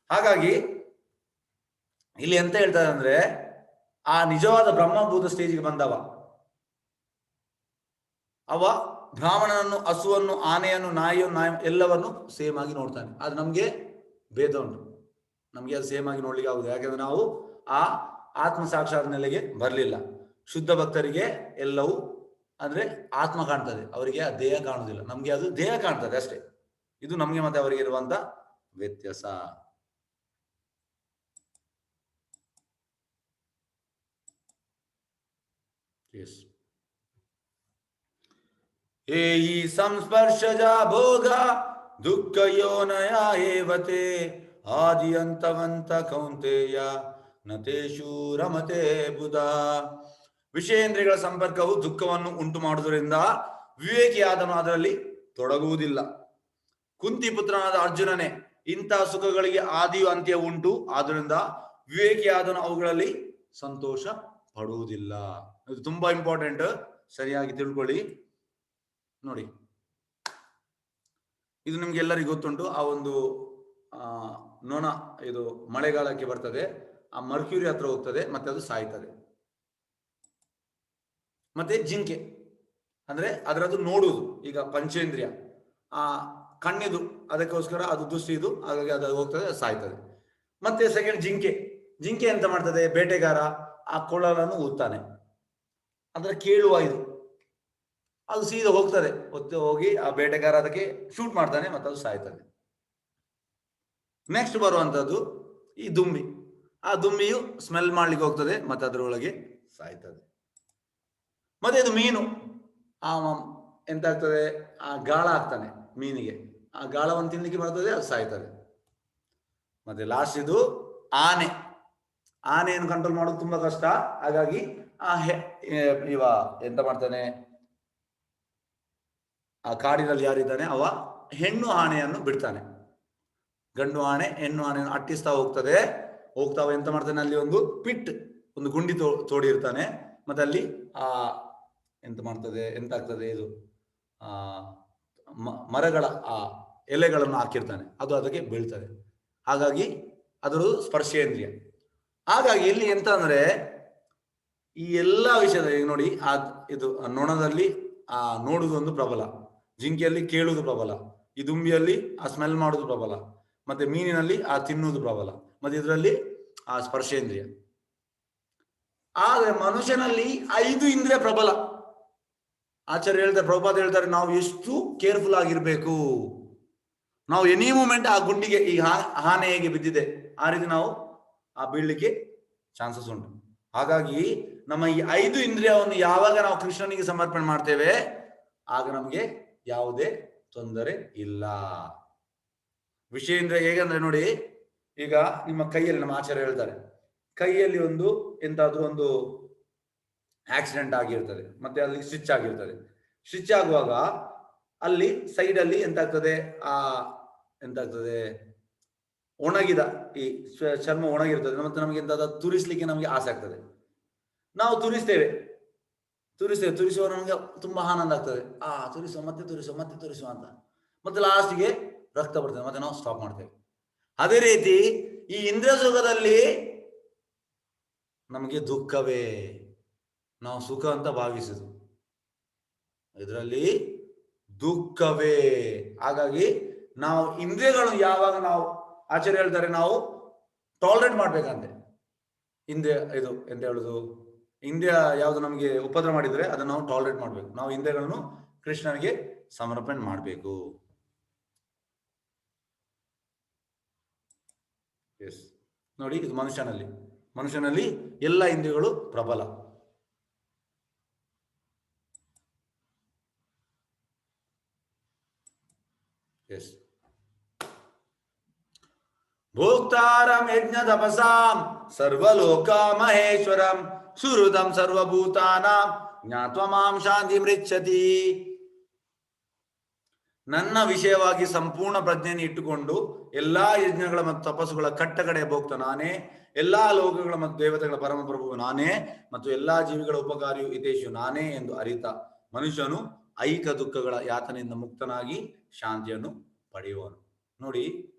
ಹಾಗಾಗಿ ಇಲ್ಲಿ ಎಂತ ಹೇಳ್ತಾರೆ ಅಂದ್ರೆ, ಆ ನಿಜವಾದ ಬ್ರಹ್ಮಭೂತ ಸ್ಟೇಜಿಗೆ ಬಂದವ ಅವ ಬ್ರಾಹ್ಮಣನನ್ನು, ಹಸುವನ್ನು, ಆನೆಯನ್ನು, ನಾಯಿಯನ್ನು ಎಲ್ಲವನ್ನು ಸೇಮ್ ಆಗಿ ನೋಡ್ತಾನೆ. ಆದ್ರೆ ನಮ್ಗೆ ಭೇದ ಉಂಟು, ನಮ್ಗೆ ಅದು ಸೇಮ್ ಆಗಿ ನೋಡ್ಲಿಕ್ಕೆ ಆಗುದು. ಯಾಕಂದ್ರೆ ನಾವು ಆ ಆತ್ಮ ಸಾಕ್ಷಾತ್ ನೆಲೆಗೆ ಬರಲಿಲ್ಲ. ಶುದ್ಧ ಭಕ್ತರಿಗೆ ಎಲ್ಲವೂ ಅಂದ್ರೆ ಆತ್ಮ ಕಾಣ್ತದೆ, ಅವರಿಗೆ ಆ ದೇಹ ಕಾಣುವುದಿಲ್ಲ. ನಮ್ಗೆ ಅದು ದೇಹ ಕಾಣ್ತದೆ ಅಷ್ಟೇ. ಇದು ನಮ್ಗೆ ಮತ್ತೆ ಅವರಿಗೆ ಇರುವಂತ ವ್ಯತ್ಯಾಸ. ಏಯಿ ಸಂಸ್ಪರ್ಶಜ ಭೋಗ ದುಃಖ ಯೋನಯ ಏವತೆ ಆದಿಯಂತವಂತ ಕೌಂತೆಯ ನತೇಶು ರಮತೆ ಬುಧ. ವಿಷಯೇಂದ್ರಿಯಗಳ ಸಂಪರ್ಕವು ದುಃಖವನ್ನು ಉಂಟು ಮಾಡುವುದರಿಂದ ವಿವೇಕಿಯಾದನು ಅದರಲ್ಲಿ ತೊಡಗುವುದಿಲ್ಲ. ಕುಂತಿ ಪುತ್ರನಾದ ಅರ್ಜುನನೇ, ಇಂತಹ ಸುಖಗಳಿಗೆ ಆದಿಯು ಅಂತ್ಯ ಉಂಟು, ಆದ್ದರಿಂದ ವಿವೇಕಿಯಾದನು ಅವುಗಳಲ್ಲಿ ಸಂತೋಷ ಪಡುವುದಿಲ್ಲ. ಇದು ತುಂಬಾ ಇಂಪಾರ್ಟೆಂಟ್, ಸರಿಯಾಗಿ ತಿಳ್ಕೊಳ್ಳಿ. ನೋಡಿ, ಇದು ನಿಮ್ಗೆ ಎಲ್ಲರಿಗೂ ಗೊತ್ತುಂಟು. ಆ ಒಂದು ನೊಣ ಇದು ಮಳೆಗಾಲಕ್ಕೆ ಬರ್ತದೆ, ಆ ಮರ್ಕ್ಯೂರಿ ಹತ್ರ ಹೋಗ್ತದೆ, ಮತ್ತೆ ಅದು ಸಾಯ್ತದೆ. ಮತ್ತೆ ಜಿಂಕೆ ಅಂದ್ರೆ ಅದರದ್ದು ನೋಡುವುದು, ಈಗ ಪಂಚೇಂದ್ರಿಯ, ಆ ಕಣ್ಣಿದು, ಅದಕ್ಕೋಸ್ಕರ ಅದು ದುಷ್ಟಿದು, ಹಾಗಾಗಿ ಅದು ಹೋಗ್ತದೆ, ಅದು ಸಾಯ್ತದೆ. ಮತ್ತೆ ಸೆಕೆಂಡ್ ಜಿಂಕೆ. ಜಿಂಕೆ ಎಂತ ಮಾಡ್ತದೆ, ಬೇಟೆಗಾರ ಆ ಕೊಳಲನ್ನು ಊದ್ತಾನೆ, ಅದರ ಕೇಳುವ ಇದು, ಅದು ಸೀದಾ ಹೋಗ್ತದೆ, ಹೊತ್ತು ಹೋಗಿ ಆ ಬೇಟೆಗಾರ ಅದಕ್ಕೆ ಶೂಟ್ ಮಾಡ್ತಾನೆ, ಮತ್ತೆ ಅದು ಸಾಯ್ತದೆ. ನೆಕ್ಸ್ಟ್ ಬರುವಂತದ್ದು ಈ ದುಂಬಿ. ಆ ದುಂಬಿಯು ಸ್ಮೆಲ್ ಮಾಡ್ಲಿಕ್ಕೆ ಹೋಗ್ತದೆ, ಮತ್ತೆ ಅದರೊಳಗೆ ಸಾಯ್ತದೆ. ಮತ್ತೆ ಇದು ಮೀನು, ಆ ಎಂತ ಆಗ್ತದೆ, ಆ ಗಾಳ ಆಗ್ತಾನೆ ಮೀನಿಗೆ, ಆ ಗಾಳವನ್ನು ತಿನ್ಲಿಕ್ಕೆ ಬರ್ತದೆ, ಅದು ಸಾಯ್ತದೆ. ಮತ್ತೆ ಲಾಸ್ಟ್ ಇದು ಆನೆ. ಆನೆಯನ್ನು ಕಂಟ್ರೋಲ್ ಮಾಡೋದು ತುಂಬಾ ಕಷ್ಟ, ಹಾಗಾಗಿ ಇವ ಎಂತ ಮಾಡ್ತಾನೆ, ಆ ಕಾಡಿನಲ್ಲಿ ಯಾರಿದ್ದಾನೆ ಅವ ಹೆಣ್ಣು ಆನೆಯನ್ನು ಬಿಡ್ತಾನೆ. ಗಂಡು ಆನೆ ಹೆಣ್ಣು ಆನೆಯನ್ನು ಅಟ್ಟಿಸ್ತಾ ಹೋಗ್ತದೆ. ಹೋಗ್ತಾವ ಎಂತ ಮಾಡ್ತಾನೆ, ಅಲ್ಲಿ ಒಂದು ಪಿಟ್, ಒಂದು ಗುಂಡಿ ತೋಡಿರ್ತಾನೆ. ಮತ್ತೆ ಅಲ್ಲಿ ಆ ಎಂತ ಮಾಡ್ತದೆ, ಎಂತ ಆಗ್ತದೆ ಇದು, ಆ ಮರಗಳ ಆ ಎಲೆಗಳನ್ನು ಹಾಕಿರ್ತಾನೆ, ಅದು ಅದಕ್ಕೆ ಬೀಳ್ತದೆ. ಹಾಗಾಗಿ ಅದರ ಸ್ಪರ್ಶೇಂದ್ರಿಯ. ಹಾಗಾಗಿ ಇಲ್ಲಿ ಎಂತ ಅಂದ್ರೆ, ಈ ಎಲ್ಲಾ ವಿಷಯದ ಈಗ ನೋಡಿ, ಆ ಇದು ನೊಣದಲ್ಲಿ ಆ ನೋಡುವುದು ಒಂದು ಪ್ರಬಲ, ಜಿಂಕೆಯಲ್ಲಿ ಕೇಳುವುದು ಪ್ರಬಲ, ಈ ದುಂಬಿಯಲ್ಲಿ ಆ ಸ್ಮೆಲ್ ಮಾಡುವುದು ಪ್ರಬಲ, ಮತ್ತೆ ಮೀನಿನಲ್ಲಿ ಆ ತಿನ್ನುವುದು ಪ್ರಬಲ, ಮತ್ತೆ ಇದರಲ್ಲಿ ಆ ಸ್ಪರ್ಶೇಂದ್ರಿಯ. ಆದ್ರೆ ಮನುಷ್ಯನಲ್ಲಿ 5 ಇಂದ್ರಿಯ ಪ್ರಬಲ. ಆಚಾರ್ಯ ಹೇಳ್ತಾರೆ, ಪ್ರಭುಪಾದ ಹೇಳ್ತಾರೆ, ನಾವು ಎಷ್ಟು ಕೇರ್ಫುಲ್ ಆಗಿರ್ಬೇಕು. ನಾವು ಎನಿ ಮೂಮೆಂಟ್ ಆ ಗುಂಡಿಗೆ, ಈ ಆನೆ ಹೇಗೆ ಬಿದ್ದಿದೆ ಆ ರೀತಿ ನಾವು ಆ ಬೀಳ್ಲಿಕ್ಕೆ ಚಾನ್ಸಸ್ ಉಂಟು. ಹಾಗಾಗಿ ನಮ್ಮ ಈ 5 ಇಂದ್ರಿಯವನ್ನು ಯಾವಾಗ ನಾವು ಕೃಷ್ಣನಿಗೆ ಸಮರ್ಪಣೆ ಮಾಡ್ತೇವೆ, ಆಗ ನಮಗೆ ಯಾವುದೇ ತೊಂದರೆ ಇಲ್ಲ. ವಿಷಯೇಂದ್ರ ಹೇಗಂದ್ರೆ ನೋಡಿ, ಈಗ ನಿಮ್ಮ ಕೈಯಲ್ಲಿ, ನಮ್ಮ ಆಚಾರ್ಯ ಹೇಳ್ತಾರೆ, ಕೈಯಲ್ಲಿ ಒಂದು ಎಂತಾದ್ರೂ ಒಂದು ಆಕ್ಸಿಡೆಂಟ್ ಆಗಿರ್ತದೆ, ಮತ್ತೆ ಅಲ್ಲಿ ಸ್ಟಿಚ್ ಆಗಿರ್ತದೆ. ಸ್ಟಿಚ್ ಆಗುವಾಗ ಅಲ್ಲಿ ಸೈಡ್ ಅಲ್ಲಿ ಎಂತಾಗ್ತದೆ, ಎಂತಾಗ್ತದೆ, ಒಣಗಿದ ಈ ಚರ್ಮ ಒಣಗಿರ್ತದೆ, ಮತ್ತೆ ನಮಗೆ ಎಂತಾದ ತುರಿಸ್ಲಿಕ್ಕೆ ನಮಗೆ ಆಸೆ ಆಗ್ತದೆ. ನಾವು ತುರಿಸ್ತೇವೆ, ತುರಿಸುವ ನಮಗೆ ತುಂಬಾ ಆನಂದ ಆಗ್ತದೆ. ತುರಿಸುವ, ಮತ್ತೆ ತುರಿಸುವ ಅಂತ, ಮತ್ತೆ ಲಾಸ್ಟ್ಗೆ ರಕ್ತ ಬರ್ತದೆ, ಮತ್ತೆ ನಾವು ಸ್ಟಾಪ್ ಮಾಡ್ತೇವೆ. ಅದೇ ರೀತಿ ಈ ಇಂದ್ರಿಯ ಸುಖದಲ್ಲಿ ನಮಗೆ ದುಃಖವೇ, ನಾವು ಸುಖ ಅಂತ ಭಾವಿಸುದು, ಇದರಲ್ಲಿ ದುಃಖವೇ. ಹಾಗಾಗಿ ನಾವು ಇಂದ್ರಿಯಗಳು ಯಾವಾಗ ನಾವು, ಆಚಾರ್ಯ ಹೇಳ್ತಾರೆ, ನಾವು ಟಾಲರೇಟ್ ಮಾಡ್ಬೇಕಂತೆ. ಇಂದ್ರಿಯ ಇದು ಎಂತ ಹೇಳುದು, ಇಂದ್ರಿಯ ಯಾವುದು ನಮಗೆ ಉಪದ್ರ ಮಾಡಿದ್ರೆ ಅದನ್ನು ನಾವು ಟಾಲರೇಟ್ ಮಾಡ್ಬೇಕು. ನಾವು ಇಂದ್ರಿಯಗಳನ್ನು ಕೃಷ್ಣನಿಗೆ ಸಮರ್ಪಣೆ ಮಾಡಬೇಕು. ಎಸ್, ನೋಡಿ, ಇದು ಮನುಷ್ಯನಲ್ಲಿ ಎಲ್ಲ ಇಂದ್ರಿಯಗಳು ಪ್ರಬಲ. ಎಸ್, ಭೋಕ್ತಾರಂ ಯಜ್ಞ ತಪಸಾಂ ಸರ್ವಲೋಕ ಮಹೇಶ್ವರಂ ಸುಹೃದಂ ಸರ್ವಭೂತಾನಾಂ ಜ್ಞಾತ್ವಾ ಮಾಂ ಶಾಂತಿ ಮೃಚ್ಛತಿ. ನನ್ನ ವಿಷಯವಾಗಿ ಸಂಪೂರ್ಣ ಪ್ರಜ್ಞೆಯನ್ನು ಇಟ್ಟುಕೊಂಡು ಎಲ್ಲಾ ಯಜ್ಞಗಳ ಮತ್ತು ತಪಸ್ಸುಗಳ ಕಟ್ಟಕಡೆ ಭೋಕ್ತ ನಾನೇ, ಎಲ್ಲಾ ಲೋಕಗಳ ಮತ್ತು ದೇವತೆಗಳ ಪರಮಪ್ರಭು ನಾನೇ, ಮತ್ತು ಎಲ್ಲಾ ಜೀವಿಗಳ ಉಪಕಾರಿಯು ಹಿತೇಶು ನಾನೇ ಎಂದು ಅರಿತ ಮನುಷ್ಯನು ಐಕ ದುಃಖಗಳ ಯಾತನೆಯಿಂದ ಮುಕ್ತನಾಗಿ ಶಾಂತಿಯನ್ನು ಪಡೆಯುವನು. ನೋಡಿ,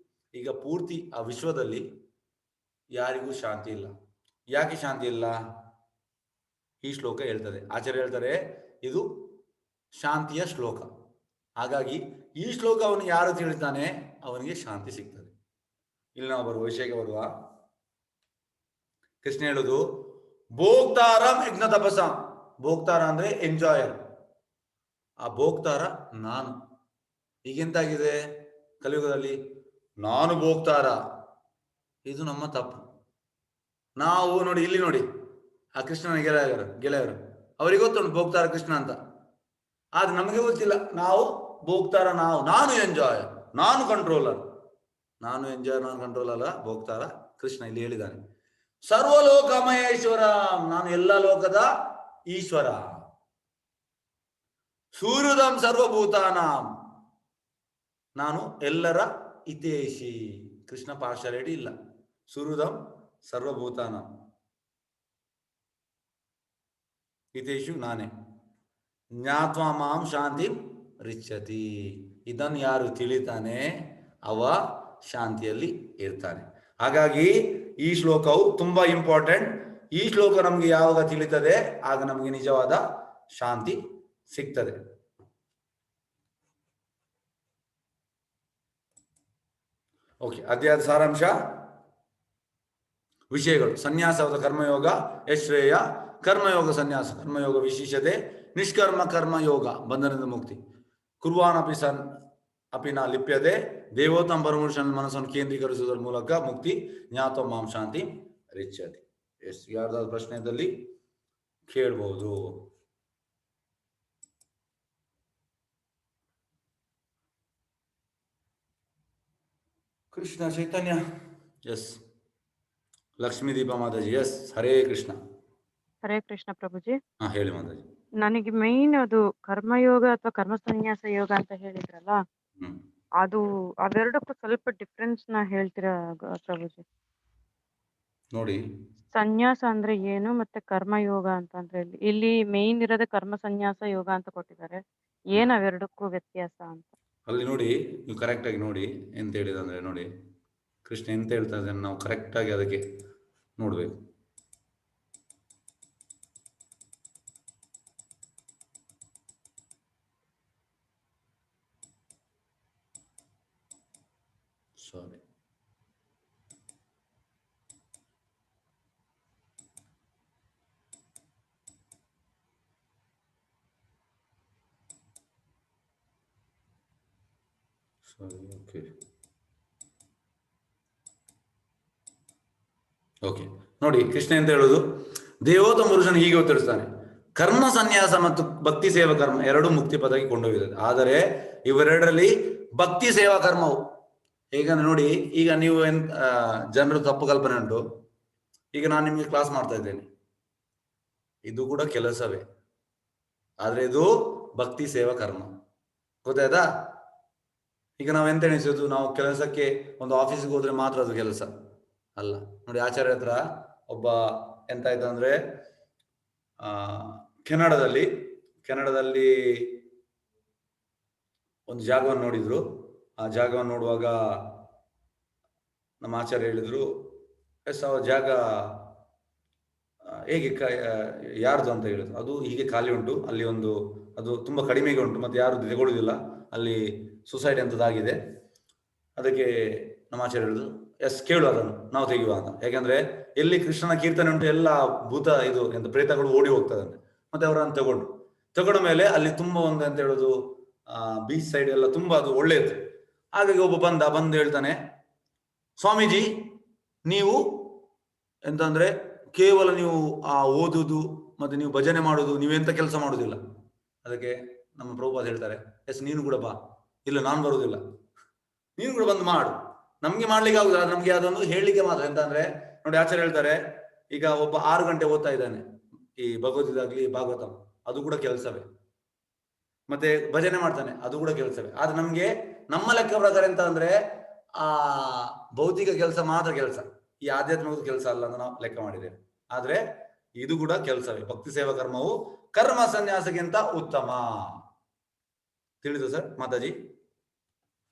ಈಗ ಪೂರ್ತಿ ಆ ವಿಶ್ವದಲ್ಲಿ ಯಾರಿಗೂ ಶಾಂತಿ ಇಲ್ಲ. ಯಾಕೆ ಶಾಂತಿ ಇಲ್ಲ? ಈ ಶ್ಲೋಕ ಹೇಳ್ತದೆ, ಆಚಾರ್ಯ ಹೇಳ್ತಾರೆ, ಇದು ಶಾಂತಿಯ ಶ್ಲೋಕ. ಹಾಗಾಗಿ ಈ ಶ್ಲೋಕವನ್ನು ಯಾರು ತಿಳಿತಾನೆ ಅವನಿಗೆ ಶಾಂತಿ ಸಿಗ್ತದೆ. ಇಲ್ಲಿ ನಾವು ಬರುವ ವಿಷಯಕ್ಕೆ ಬರುವ, ಕೃಷ್ಣ ಹೇಳುದು ಭೋಕ್ತಾರಂ ಯಜ್ಞ ತಪಸಾಂ. ಭೋಕ್ತಾರ ಅಂದ್ರೆ ಎಂಜಾಯರ್, ಆ ಭೋಕ್ತಾರ ನಾನು. ಈಗೆಂತಾಗಿದೆ ಕಲಿಯುಗದಲ್ಲಿ, ನಾನು ಭೋಕ್ತಾರ, ಇದು ನಮ್ಮ ತಪ್ಪು. ನಾವು ನೋಡಿ, ಇಲ್ಲಿ ನೋಡಿ, ಆ ಕೃಷ್ಣನ ಗೆಳೆಯರು ಅವರಿಗೆ ಗೊತ್ತುಂಟು ಭೋಕ್ತಾರ ಕೃಷ್ಣ ಅಂತ, ಆದ್ರೆ ನಮಗೆ ಗೊತ್ತಿಲ್ಲ. ನಾವು ಭೋಕ್ತಾರ, ನಾನು ಎಂಜಾಯರ್, ನಾನು ಕಂಟ್ರೋಲರ್. ನಾನು ಎಂಜಾಯರ್, ನಾನು ಕಂಟ್ರೋಲ್ ಅಲ್ಲ, ಭೋಕ್ತಾರ ಕೃಷ್ಣ ಇಲ್ಲಿ ಹೇಳಿದ್ದಾನೆ. ಸರ್ವಲೋಕ ಮಹೇಶ್ವರ, ನಾನು ಎಲ್ಲ ಲೋಕದ ಈಶ್ವರ. ಸೂರ್ಯದಂ ಸರ್ವಭೂತಾನಾಂ, ನಾನು ಎಲ್ಲರ ಹಿತೇಶಿ. ಕೃಷ್ಣ ಪಾರ್ಶಾಲಿಟಿ ಇಲ್ಲ. ಸುಹೃದಂ ಸರ್ವಭೂತಾನಾಂ ಹಿತೇಶು ನಾನೇ. ಜ್ಞಾತ್ವಾ ಮಾಂ ಶಾಂತಿ ರಿಚ್ಛತಿ. ಇದನ್ನು ಯಾರು ತಿಳಿತಾನೆ ಅವ ಶಾಂತಿಯಲ್ಲಿ ಇರ್ತಾನೆ. ಹಾಗಾಗಿ ಈ ಶ್ಲೋಕವು ತುಂಬಾ ಇಂಪಾರ್ಟೆಂಟ್. ಈ ಶ್ಲೋಕ ನಮ್ಗೆ ಯಾವಾಗ ತಿಳಿತದೆ ಆಗ ನಮಗೆ ನಿಜವಾದ ಶಾಂತಿ ಸಿಗ್ತದೆ. ಓಕೆ, ಅಧ್ಯಾಯದ ಸಾರಾಂಶ. ವಿಷಯಗಳು: ಸನ್ಯಾಸವಾದ ಕರ್ಮಯೋಗ ಯಶ್ರೇಯ, ಕರ್ಮಯೋಗ ಸನ್ಯಾಸ, ಕರ್ಮಯೋಗ ವಿಶೇಷತೆ, ನಿಷ್ಕರ್ಮ ಕರ್ಮಯೋಗ ಬಂಧನದ ಮುಕ್ತಿ, ಕುರ್ವಾನಪಿ ಸನ್ ಅಪಿನ ಲಿಪ್ಯತೆ, ದೇವೋತ್ತಮ ಪರಮಪುರುಷನ ಮನಸ್ಸನ್ನು ಕೇಂದ್ರೀಕರಿಸುವುದರ ಮೂಲಕ ಮುಕ್ತಿ, ಜ್ಞಾತೋ ಮಾಂ ಶಾಂತಿ ರಿಚ್ಯತೆ. ಎಷ್ಟು ಯಾರ್ದಾದ್ರು ಪ್ರಶ್ನೆಯಲ್ಲಿ ಕೇಳಬಹುದು. ಕೃಷ್ಣ ಚೈತನ್ಯ. ಎಸ್. ಲಕ್ಷ್ಮೀ ದೀಪ ಮಾತಾಜಿ. ಎಸ್. ಹರೇ ಕೃಷ್ಣ. ಹರೇ ಕೃಷ್ಣ ಪ್ರಭುಜಿ. ಹೇಳಿ ಮಾತಾಜಿ. ನನಗೆ ಮೈನ್ ಅದು ಕರ್ಮಯೋಗ ಅಥವಾ ಕರ್ಮ ಸನ್ಯಾಸ ಯೋಗ ಅಂತ ಹೇಳಿದ್ರಲ್ಲ, ಅದು ಅವೆರಡಕ್ಕೂ ಸ್ವಲ್ಪ ಡಿಫ್ರೆನ್ಸ್ ನ ಹೇಳ್ತೀರಾ ಪ್ರಭುಜಿ? ನೋಡಿ, ಸನ್ಯಾಸ ಅಂದ್ರೆ ಏನು ಮತ್ತೆ ಕರ್ಮಯೋಗ ಅಂತಂದ್ರೆ ಇಲ್ಲಿ ಮೇನ್ ಇರೋದೇ ಕರ್ಮ ಸನ್ಯಾಸ ಯೋಗ ಅಂತ ಕೊಟ್ಟಿದ್ದಾರೆ. ಏನ್ ಅವೆರಡಕ್ಕೂ ವ್ಯತ್ಯಾಸ ಅಂತ ಅಲ್ಲಿ ನೋಡಿ, ನೀವು ಕರೆಕ್ಟ್ ಆಗಿ ನೋಡಿ ಎಂತ ಹೇಳಿದಂದ್ರೆ, ನೋಡಿ ಕೃಷ್ಣ ಎಂತ ಹೇಳ್ತಾ ಇದ್ದಾನೆ, ನಾವು ಕರೆಕ್ಟ್ ಆಗಿ ಅದಕ್ಕೆ ನೋಡ್ಬೇಕು. ಸಾರಿ, ಓಕೆ. ನೋಡಿ, ಕೃಷ್ಣ ಅಂತ ಹೇಳುದು, ದೇವೋತ್ತಮ ಪುರುಷನು ಹೀಗೆ ಉತ್ತರಿಸ್ತಾನೆ: ಕರ್ಮ ಸನ್ಯಾಸ ಮತ್ತು ಭಕ್ತಿ ಸೇವಾ ಕರ್ಮ ಎರಡೂ ಮುಕ್ತಿ ಪದಕ್ಕೆ ಕೊಂಡೊಯ್ಯುತ್ತದೆ. ಆದರೆ ಇವೆರಡರಲ್ಲಿ ಭಕ್ತಿ ಸೇವಾ ಕರ್ಮವು, ಹೇಗಂದ್ರೆ ನೋಡಿ, ಈಗ ನೀವು ಜನರು ತಪ್ಪು ಕಲ್ಪನೆ ಉಂಟು. ಈಗ ನಾನು ನಿಮಗೆ ಕ್ಲಾಸ್ ಮಾಡ್ತಾ ಇದ್ದೇನೆ, ಇದು ಕೂಡ ಕೆಲಸವೇ, ಆದ್ರೆ ಇದು ಭಕ್ತಿ ಸೇವಾ ಕರ್ಮ. ಗೊತ್ತಾಯ್ತಾ? ಈಗ ನಾವು ಎಂತ ಎಣಿಸೋದು, ನಾವು ಕೆಲಸಕ್ಕೆ ಒಂದು ಆಫೀಸ್ಗೆ ಹೋದ್ರೆ ಮಾತ್ರ ಅದು ಕೆಲಸ ಅಲ್ಲ. ನೋಡಿ, ಆಚಾರ್ಯ ಹತ್ರ ಒಬ್ಬ ಎಂತ ಆಯ್ತು ಅಂದ್ರೆ, ಕೆನಡಾದಲ್ಲಿ ಒಂದು ಜಾಗವನ್ನು ನೋಡಿದ್ರು. ಆ ಜಾಗವನ್ನು ನೋಡುವಾಗ ನಮ್ಮ ಆಚಾರ್ಯ ಹೇಳಿದ್ರು, ಎಸ್ ಆ ಜಾಗ ಹೇಗೆ ಯಾರ್ದು ಅಂತ ಹೇಳಿದ್ರು. ಅದು ಹೀಗೆ ಖಾಲಿ ಉಂಟು, ಅಲ್ಲಿ ಒಂದು ಅದು ತುಂಬಾ ಕಡಿಮೆಗೆ ಉಂಟು, ಮತ್ತೆ ಯಾರು ತಗೊಳ್ಳುದಿಲ್ಲ, ಅಲ್ಲಿ ಸೊಸೈಟಿ ಅಂತದಾಗಿದೆ. ಅದಕ್ಕೆ ನಮ್ಮ ಆಚಾರ್ಯ ಹೇಳಿದ್ರು, ಎಸ್ ಕೇಳು, ಅದನ್ನು ನಾವು ತೆಗೆಯುವ ಅಂತ. ಯಾಕಂದ್ರೆ ಎಲ್ಲಿ ಕೃಷ್ಣನ ಕೀರ್ತನೆ ಉಂಟು ಎಲ್ಲ ಭೂತ ಇದು ಎಂತ ಪ್ರೇತಗಳು ಓಡಿ ಹೋಗ್ತದಂತೆ. ಮತ್ತೆ ಅವರನ್ನು ತಗೊಂಡ ಮೇಲೆ ಅಲ್ಲಿ ತುಂಬಾ ಒಂದು ಅಂತ ಹೇಳುದು ಬೀಚ್ ಸೈಡ್ ಎಲ್ಲ ತುಂಬಾ ಅದು ಒಳ್ಳೆಯದು. ಹಾಗಾಗಿ ಒಬ್ಬ ಬಂದು ಹೇಳ್ತಾನೆ, ಸ್ವಾಮೀಜಿ ನೀವು ಎಂತಂದ್ರೆ ಕೇವಲ ನೀವು ಓದುದು ಮತ್ತೆ ನೀವು ಭಜನೆ ಮಾಡುದು, ನೀವೆಂತ ಕೆಲಸ ಮಾಡುದಿಲ್ಲ. ಅದಕ್ಕೆ ನಮ್ಮ ಪ್ರಭುಪಾದ ಹೇಳ್ತಾರೆ, ಎಸ್ ನೀನು ಕೂಡ ಬಾ. ಇಲ್ಲ, ನಾನು ಬರುವುದಿಲ್ಲ, ನೀನು ಕೂಡ ಬಂದು ಮಾಡು. ನಮ್ಗೆ ಮಾಡ್ಲಿಕ್ಕೆ ಆಗುದಿಲ್ಲ, ನಮ್ಗೆ ಅದೊಂದು ಹೇಳಲಿಕ್ಕೆ ಮಾತ್ರ. ಎಂತ ಅಂದ್ರೆ ನೋಡಿ, ಆಚಾರ್ಯ ಹೇಳ್ತಾರೆ, ಈಗ ಒಬ್ಬ 6 ಗಂಟೆ ಓದ್ತಾ ಇದ್ದಾನೆ ಈ ಭಗವದ್ಗೀತಾಗ್ಲಿ ಭಾಗವತಂ, ಅದು ಕೂಡ ಕೆಲಸವೇ. ಮತ್ತೆ ಭಜನೆ ಮಾಡ್ತಾನೆ, ಅದು ಕೂಡ ಕೆಲಸವೇ. ಆದ್ರೆ ನಮ್ಗೆ ನಮ್ಮ ಲೆಕ್ಕ ಪ್ರಕಾರ ಎಂತ ಅಂದ್ರೆ ಭೌತಿಕ ಕೆಲಸ ಮಾತ್ರ ಕೆಲಸ, ಈ ಆಧ್ಯಾತ್ಮಿಕ ಕೆಲಸ ಅಲ್ಲ ಅಂತ ನಾವು ಲೆಕ್ಕ ಮಾಡಿದ್ದೇವೆ. ಆದ್ರೆ ಇದು ಕೂಡ ಕೆಲಸವೇ. ಭಕ್ತಿ ಸೇವಾ ಕರ್ಮವು ಕರ್ಮ ಸನ್ಯಾಸಕ್ಕಿಂತ ಉತ್ತಮ. ತಿಳಿದು ಸರ್ ಮಾತಾಜಿ?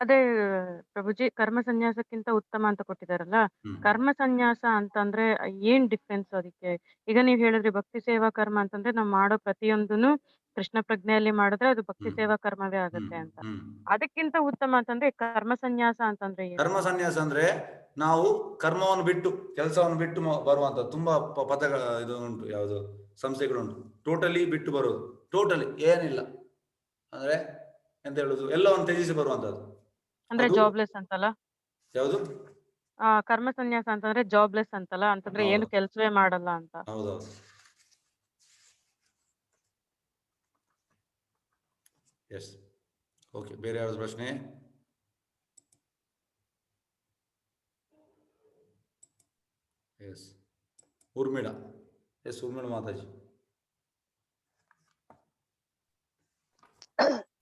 ಅದೇ ಪ್ರಭುಜಿ, ಕರ್ಮ ಸನ್ಯಾಸಕ್ಕಿಂತ ಉತ್ತಮ ಅಂತ ಕೊಟ್ಟಿದಾರಲ್ಲ, ಕರ್ಮ ಸನ್ಯಾಸ ಅಂತಂದ್ರೆ ಏನ್ ಡಿಫ್ರೆನ್ಸ್ ಅದಕ್ಕೆ? ಈಗ ನೀವ್ ಹೇಳಿದ್ರಿ ಭಕ್ತಿ ಸೇವಾ ಕರ್ಮ ಅಂತಂದ್ರೆ ನಾವ್ ಮಾಡೋ ಪ್ರತಿಯೊಂದನ್ನು ಕೃಷ್ಣ ಪ್ರಜ್ಞೆಯಲ್ಲಿ ಮಾಡಿದ್ರೆ ಅದು ಭಕ್ತಿ ಸೇವಾ ಕರ್ಮವೇ ಆಗುತ್ತೆ ಅಂತ. ಅದಕ್ಕಿಂತ ಉತ್ತಮ ಅಂತಂದ್ರೆ ಕರ್ಮ ಸನ್ಯಾಸ ಅಂತಂದ್ರೆ ಏನು? ಕರ್ಮ ಸನ್ಯಾಸ ಅಂದ್ರೆ ನಾವು ಕರ್ಮವನ್ನು ಬಿಟ್ಟು, ಕೆಲಸವನ್ನು ಬಿಟ್ಟು ಬರುವಂತದ್ದು. ತುಂಬಾ ಪದಗಳ ಇದು ಉಂಟು, ಯಾವುದು ಸಂಸ್ಥೆಗಳುಂಟು. ಟೋಟಲಿ ಬಿಟ್ಟು ಬರೋದು, ಟೋಟಲಿ ಏನಿಲ್ಲ ಅಂದ್ರೆ ಎಂತ ಹೇಳುದು, ಎಲ್ಲವನ್ನು ತ್ಯಜಿಸಿ ಬರುವಂತದ್ದು ಅಂದ್ರೆ ಜಾಬ್ಲೆಸ್ ಅಂತಲ್ಲ? ಯಾವುದು ಕರ್ಮ ಸನ್ಯಾಸ ಅಂತಂದ್ರೆ ಜಾಬ್ಲೆಸ್ ಅಂತಲ್ಲ, ಅಂತಂದ್ರೆ ಏನು ಕೆಲಸವೇ ಮಾಡಲ್ಲ ಅಂತ. ಹೌದೌದು. ಎಸ್. ಓಕೆ, ಬೇರೆ ಯಾವ್ದು ಪ್ರಶ್ನೆ? ಎಸ್, ಊರ್ಮಿಳಾ. ಎಸ್, ಊರ್ಮಿಳಾ ಮಾತಾಜಿ.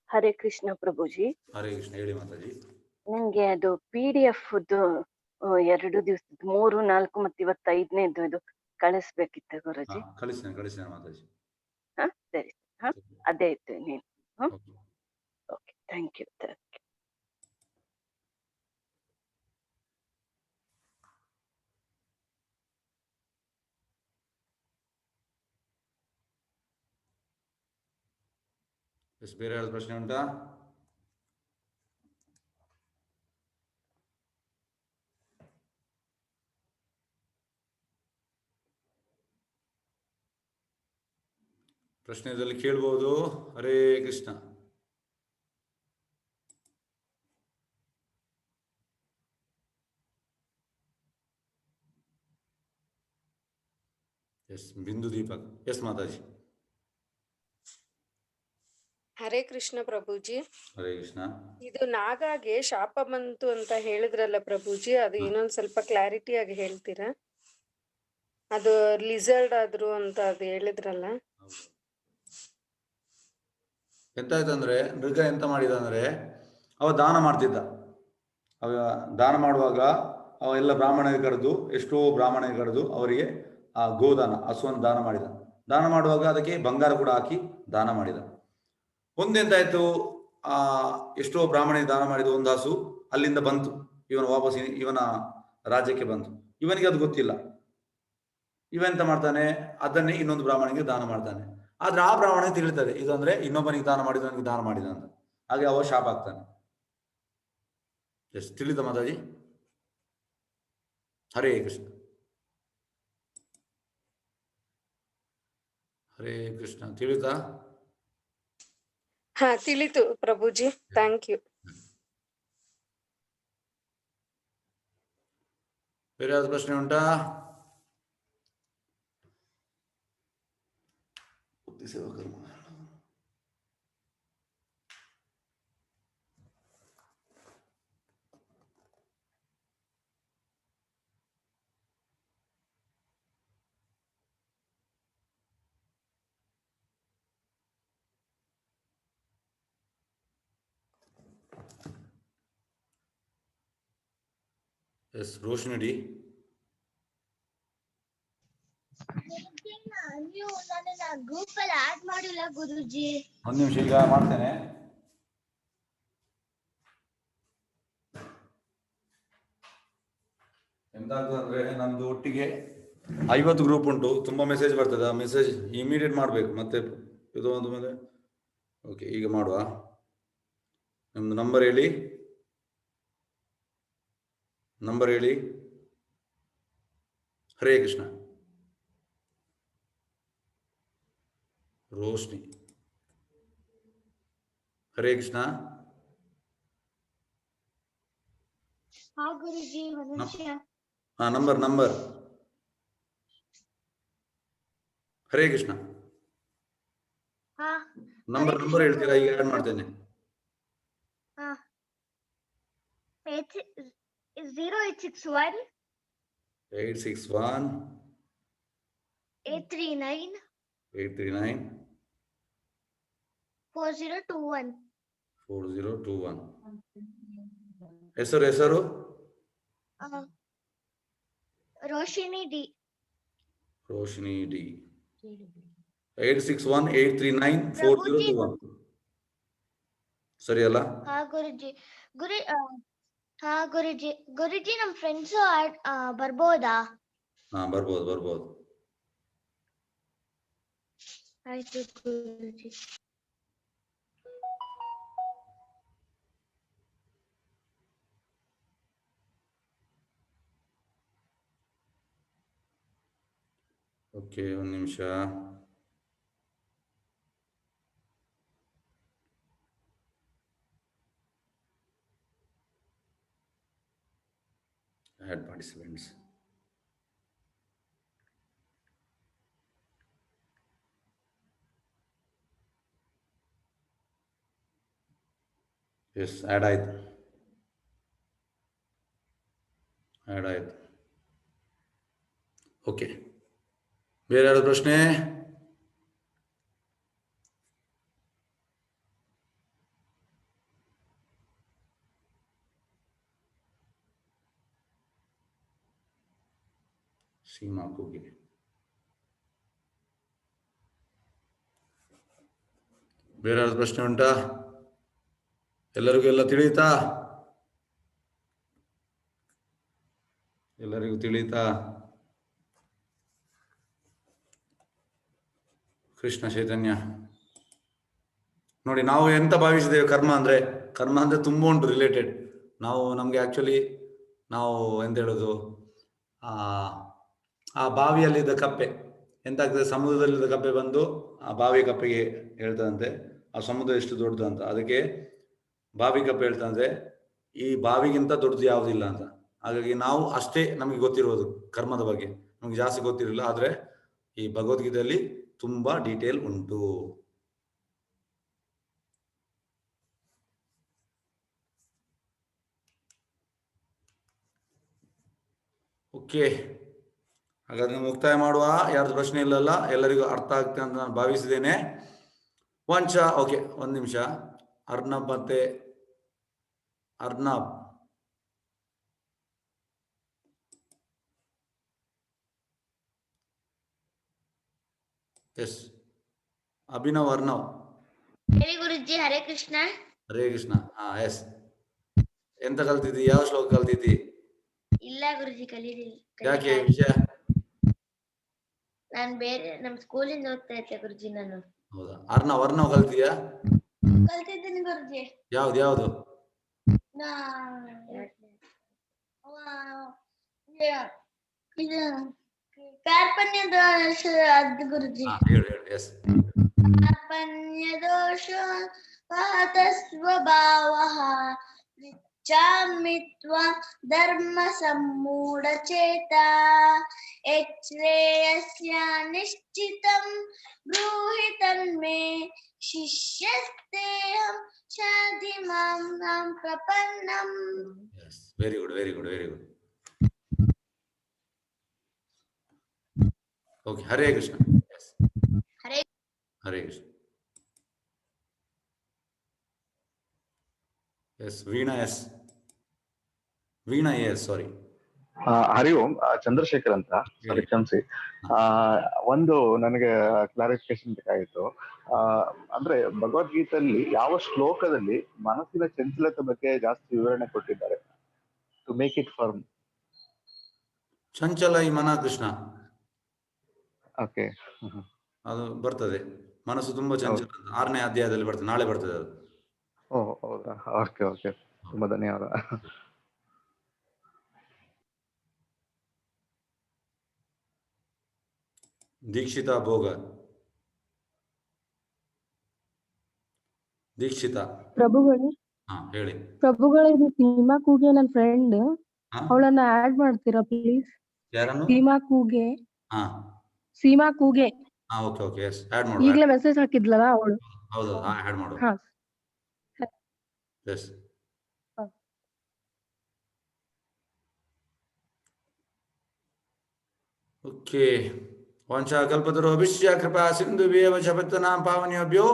ಹರೇ ಕೃಷ್ಣ ಪ್ರಭುಜಿ. ಹರೇ ಕೃಷ್ಣ, ಹೇಳಿ ಮಾತಾಜಿ. ನಂಗೆ ಅದು PDF 2 ದಿವಸದ 3, 4 ಮತ್ತೆ ಇವತ್ತು 5ನೇದು ಇದು ಕಳಿಸ್ಬೇಕಿತ್ತು ಗುರುಜಿ. ಕಳಿಸ್ತೇನೆ ಮಾತಾಜಿ. ಸರಿ. ಅದೇ ಇತ್ತು ನೀನು. Okay, thank you. ಎಸ್, ಬೇರೆ ಯಾವ್ದು ಪ್ರಶ್ನೆ ಉಂಟಾ? ಪ್ರಶ್ನೆದಲ್ಲಿ ಕೇಳ್ಬೋದು. ಹರೇ ಕೃಷ್ಣ. ಎಸ್, ಬಿಂದು ದೀಪಕ್. ಎಸ್ ಮಾತಾಜಿ. ಹರೇ ಕೃಷ್ಣ ಪ್ರಭುಜಿ. ಹರೇ ಕೃಷ್ಣ. ಇದು ನಾಗಾಗೆ ಶಾಪ ಬಂತು ಅಂತ ಹೇಳಿದ್ರಲ್ಲ ಪ್ರಭುಜಿ, ಅದು ಇನ್ನೊಂದ್ ಸ್ವಲ್ಪ ಕ್ಲಾರಿಟಿ ಆಗಿ ಹೇಳ್ತೀರಾ? ಅದು ಲಿಸರ್ಡ್ ಆದ್ರು ಅಂತ ಅದು ಹೇಳಿದ್ರಲ್ಲ. ಎಂತಾಯ್ತಂದ್ರೆ, ಮೃಗ ಎಂತ ಮಾಡಿದ ಅಂದ್ರೆ, ಅವ ದಾನ ಮಾಡ್ತಿದ್ದ. ಅವ ದಾನ ಮಾಡುವಾಗ ಅವ ಎಲ್ಲ ಬ್ರಾಹ್ಮಣರಿಗೆ ಕರೆದು, ಎಷ್ಟೋ ಬ್ರಾಹ್ಮಣರಿಗೆ ಕರೆದು ಅವರಿಗೆ ಆ ಗೋದಾನ, ಹಸುವನ್ನು ದಾನ ಮಾಡಿದ. ದಾನ ಮಾಡುವಾಗ ಅದಕ್ಕೆ ಬಂಗಾರ ಕೂಡ ಹಾಕಿ ದಾನ ಮಾಡಿದ. ಒಂದೆಂತಾಯ್ತು, ಎಷ್ಟೋ ಬ್ರಾಹ್ಮಣರಿಗೆ ದಾನ ಮಾಡಿದ ಒಂದು ಹಸು ಅಲ್ಲಿಂದ ಬಂತು, ಇವನ ವಾಪಸ್ ಇವನ ರಾಜ್ಯಕ್ಕೆ ಬಂತು. ಇವನಿಗೆ ಅದು ಗೊತ್ತಿಲ್ಲ. ಇವೆಂತ ಮಾಡ್ತಾನೆ, ಅದನ್ನೇ ಇನ್ನೊಂದು ಬ್ರಾಹ್ಮಣಿಗೆ ದಾನ ಮಾಡ್ತಾನೆ. ಆದ್ರೆ ಆ ಬ್ರಾಹ್ಮಣಿಗೆ ತಿಳಿತದೆ ಇದು ಅಂದ್ರೆ ಇನ್ನೊಬ್ಬನಿಗೆ ದಾನ ಮಾಡಿದ, ನನಗೆ ದಾನ ಮಾಡಿದ ಅಂತ. ಹಾಗೆ ಅವ ಶಾಪ ಆಗ್ತಾನೆ. ಎಸ್, ತಿಳಿದ ಮಾತಾಜಿ? ಹರೇ ಕೃಷ್ಣ. ಹರೇ ಕೃಷ್ಣ. ತಿಳಿತಾ? ಹಾ, ತಿಳಿತು ಪ್ರಭುಜಿ. Thank you. ಬೇರೆ ಯಾವ್ದು ಪ್ರಶ್ನೆ ಉಂಟಾ? ಸೇವಾ ಕರ್ಮ. ಎಸ್, ರೋಷಿನಿ. ನೀವು ನನ್ನ ಗ್ರೂಪ್ ಅಲ್ಲಿ ಆಡ್ ಮಾಡಿಲ್ಲ ಗುರುಜಿ. ಒಂದು ನಿಮಿಷ, ಈಗ ಮಾಡ್ತೇನೆ. ಎಂತಾಗ್ತದಂದ್ರೆ, ನಮ್ದು ಒಟ್ಟಿಗೆ 50 ಗ್ರೂಪ್ ಉಂಟು. ತುಂಬಾ ಮೆಸೇಜ್ ಬರ್ತದೆ. ಆ ಮೆಸೇಜ್ ಇಮಿಡಿಯೇಟ್ ಮಾಡ್ಬೇಕು. ಮತ್ತೆ ಇದು ಒಂದು ಮೇಲೆ ಓಕೆ, ಈಗ ಮಾಡುವ. ನಿಮ್ದು ನಂಬರ್ ಹೇಳಿ. ನಂಬರ್ ಹೇಳಿ. ಹರೇ ಕೃಷ್ಣ. ರೋಶ್ನಿ. ಹರೇ ಕೃಷ್ಣ. ಹಾ ಗುರುಜಿ, ಒಂದು ನಿಮಿಷ. ನಂಬರ್ ಹರೇ ಕೃಷ್ಣ. ಹಾ, ನಂಬರ್ ಹೇಳ್ತೀರಾ? ಈಗ ಆಡ್ ಮಾಡ್ತೇನೆ. 0861 861 839 4021. ಹೆಸರು ರೋಶಿನಿ ಡಿ. 861 839 4021. ಸರಿ ಅಲ್ಲ? ಹಾ ಗುರುಜಿ. ಗುರುಜಿ ನಮ್ ಫ್ರೆಂಡ್ಸ್ ಬರ್ಬೋದಾ? ಬರ್ಬೋದು. ಆಯ್ತು ಗುರುಜಿ. ಓಕೆ, ಒಂದು ನಿಮಿಷ. add participants. ಎಸ್, ಆ್ಯಡ್ ಆಯ್ತು. ಓಕೆ, ಬೇರೆ ಯಾವ್ದು ಪ್ರಶ್ನೆ? ಸೀಮಾ ಕೂಗಿ. ಬೇರೆ ಯಾವ್ದು ಪ್ರಶ್ನೆ ಉಂಟಾ? ಎಲ್ಲರಿಗೂ ಎಲ್ಲ ತಿಳಿಯುತ್ತಾ? ಕೃಷ್ಣ ಚೈತನ್ಯ. ನೋಡಿ, ನಾವು ಎಂತ ಭಾವಿಸಿದ್ದೇವೆ ಕರ್ಮ ಅಂದ್ರೆ ತುಂಬಾ ಉಂಟು ರಿಲೇಟೆಡ್. ನಮ್ಗೆ ಆಕ್ಚುಲಿ ನಾವು ಎಂತ ಹೇಳೋದು, ಆ ಬಾವಿಯಲ್ಲಿದ್ದ ಕಪ್ಪೆ ಎಂತಾಗ್ತದೆ, ಸಮುದ್ರದಲ್ಲಿದ್ದ ಕಪ್ಪೆ ಬಂದು ಆ ಬಾವಿ ಕಪ್ಪೆಗೆ ಹೇಳ್ತದಂತೆ ಆ ಸಮುದ್ರ ಎಷ್ಟು ದೊಡ್ಡದು ಅಂತ. ಅದಕ್ಕೆ ಬಾವಿ ಕಪ್ಪೆ ಹೇಳ್ತಂದ್ರೆ ಈ ಬಾವಿಗಿಂತ ದೊಡ್ಡದು ಯಾವುದಿಲ್ಲ ಅಂತ. ಹಾಗಾಗಿ ನಾವು ಅಷ್ಟೇ ನಮಗೆ ಗೊತ್ತಿರೋದು ಕರ್ಮದ ಬಗ್ಗೆ, ನಮ್ಗೆ ಜಾಸ್ತಿ ಗೊತ್ತಿರಲಿಲ್ಲ. ಆದ್ರೆ ಈ ಭಗವದ್ಗೀತೆಯಲ್ಲಿ ತುಂಬಾ ಡೀಟೇಲ್ ಉಂಟು. ಓಕೆ, ಹಾಗಾದ್ರೆ ಮುಕ್ತಾಯ ಮಾಡುವ. ಯಾರ್ದು ಪ್ರಶ್ನೆ ಇಲ್ಲಲ್ಲ, ಎಲ್ಲರಿಗೂ ಅರ್ಥ ಆಗ್ತದೆ ಅಂತ ನಾನು ಭಾವಿಸಿದ್ದೇನೆ. ಓಕೆ, ಒಂದು ನಿಮಿಷ. ಅರ್ನಬ್ ಮತ್ತೆ ಅರ್ನಬ್, ಎಸ್, ಅಭಿನವ್, ಅರ್ನವ್. ಹೇಳಿ ಗುರುಜಿ. ಹರೇ ಕೃಷ್ಣ. ಹರೇ ಕೃಷ್ಣ. ಎಸ್. ಎಂತ ಕಲ್ತಿದ್ದಿ? ಯಾವ ಶ್ಲೋಕ ಕಲ್ತಿದ್ದಿ? ಇಲ್ಲ ಗುರುಜಿ, ಕಲೀಲಿಲ್ಲ. ಯಾಕೆ ವಿಷಯ? ನಾನ್ ಬೇರೆ ನಮ್ ಸ್ಕೂಲಿಂದ ಓದ್ತಾ ಇದ್ದೆ ಗುರುಜಿ ನಾನು. ಹೌದಾ? ಅರ್ನವ್ ಕಲ್ತಿದ್ಯಾ? ಕಲ್ತಿದ್ದೀನಿ ಗುರುಜಿ. ಯಾವ್ದು? ಇದು ಕಾರ್ಪಣ್ಯ ದೋಷ ಅದು ಗುರುಜಿ. ಹೇಳು. ಎಸ್. ಕಾರ್ಪಣ್ಯ ದೋಷ ಪಾತ ಸ್ವಭಾವಃ ಚಾಮಿತ್ವ ಧರ್ಮ ಸಮ್ಮೂಢ ಚೇತ ಶ್ರೇಯಸ್ಯ ನಿಶ್ಚಿತಂ ಬ್ರೂಹಿ ತನ್ಮೇ ಶಿಷ್ಯಸ್ತೇಹಂ ಶಾಧಿ ಮಾಂ ಪ್ರಪನ್ನಂ. Very good. Okay, Hare Krishna. Hare Krishna. Yes, Veena yes, sorry. Hari Om. Chandrashekhar ಅಂತ, ಸಾರಿ ಕ್ಷಮಿಸಿ. ಒಂದು ನನಗೆ ಕ್ಲಾರಿಫಿಕೇಶನ್ ಬೇಕಾಗಿತ್ತು. ಅಂದ್ರೆ ಭಗವದ್ಗೀತೆಯಲ್ಲಿ ಯಾವ ಶ್ಲೋಕದಲ್ಲಿ ಮನಸ್ಸಿನ ಚಂಚಲತೆ ಬಗ್ಗೆ ಜಾಸ್ತಿ ವಿವರಣೆ ಕೊಟ್ಟಿದ್ದಾರೆ? To make it firm. ಚಂಚಲ ಈ ಮನ ಕೃಷ್ಣ. ಓಕೆ, ಅದು ಬರ್ತದೆ. ಮನಸ್ಸು ತುಂಬಾ ಚಂಚಲ, 6ನೇ ಅಧ್ಯಾಯದಲ್ಲಿ ಬರ್ತದೆ. ನಾಳೆ ಬರ್ತದೆ ಅದು. ಹೌದಾ? ಓಕೆ, ತುಂಬಾ ಧನ್ಯವಾದ. ದೀಕ್ಷಿತಾ ಪ್ರಭುಗಳು, ಹೇಳಿ. ಪ್ರಭುಗಳು, ಇದು ಸೀಮಾ ಕೂಗೆ ನನ್ನ ಫ್ರೆಂಡ್, ಅವಳನ್ನ ಆಡ್ ಮಾಡ್ತೀರಾ ಪ್ಲೀಸ್? ಯಾರನ್ನು? ಸೀಮಾ ಕೂಗೆ. ಓಕೆ, ಎಸ್, ಆಡ್ ಮಾಡು. ಈಗಲೇ ಮೆಸೇಜ್ ಹಾಕಿದ್ಲಲ್ಲ ಅವಳು. ಹೌದು, ಆಡ್ ಮಾಡು. ಎಸ್. ಓಕೆ. ವಂಶಾಕಲ್ಪತರುಭ್ಯಶ್ಚ ಕೃಪಾ ಸಿಂಧುಭ್ಯೇವ ಚ ಪತಿತಾನಾಂ ಪಾವನೇಭ್ಯೋ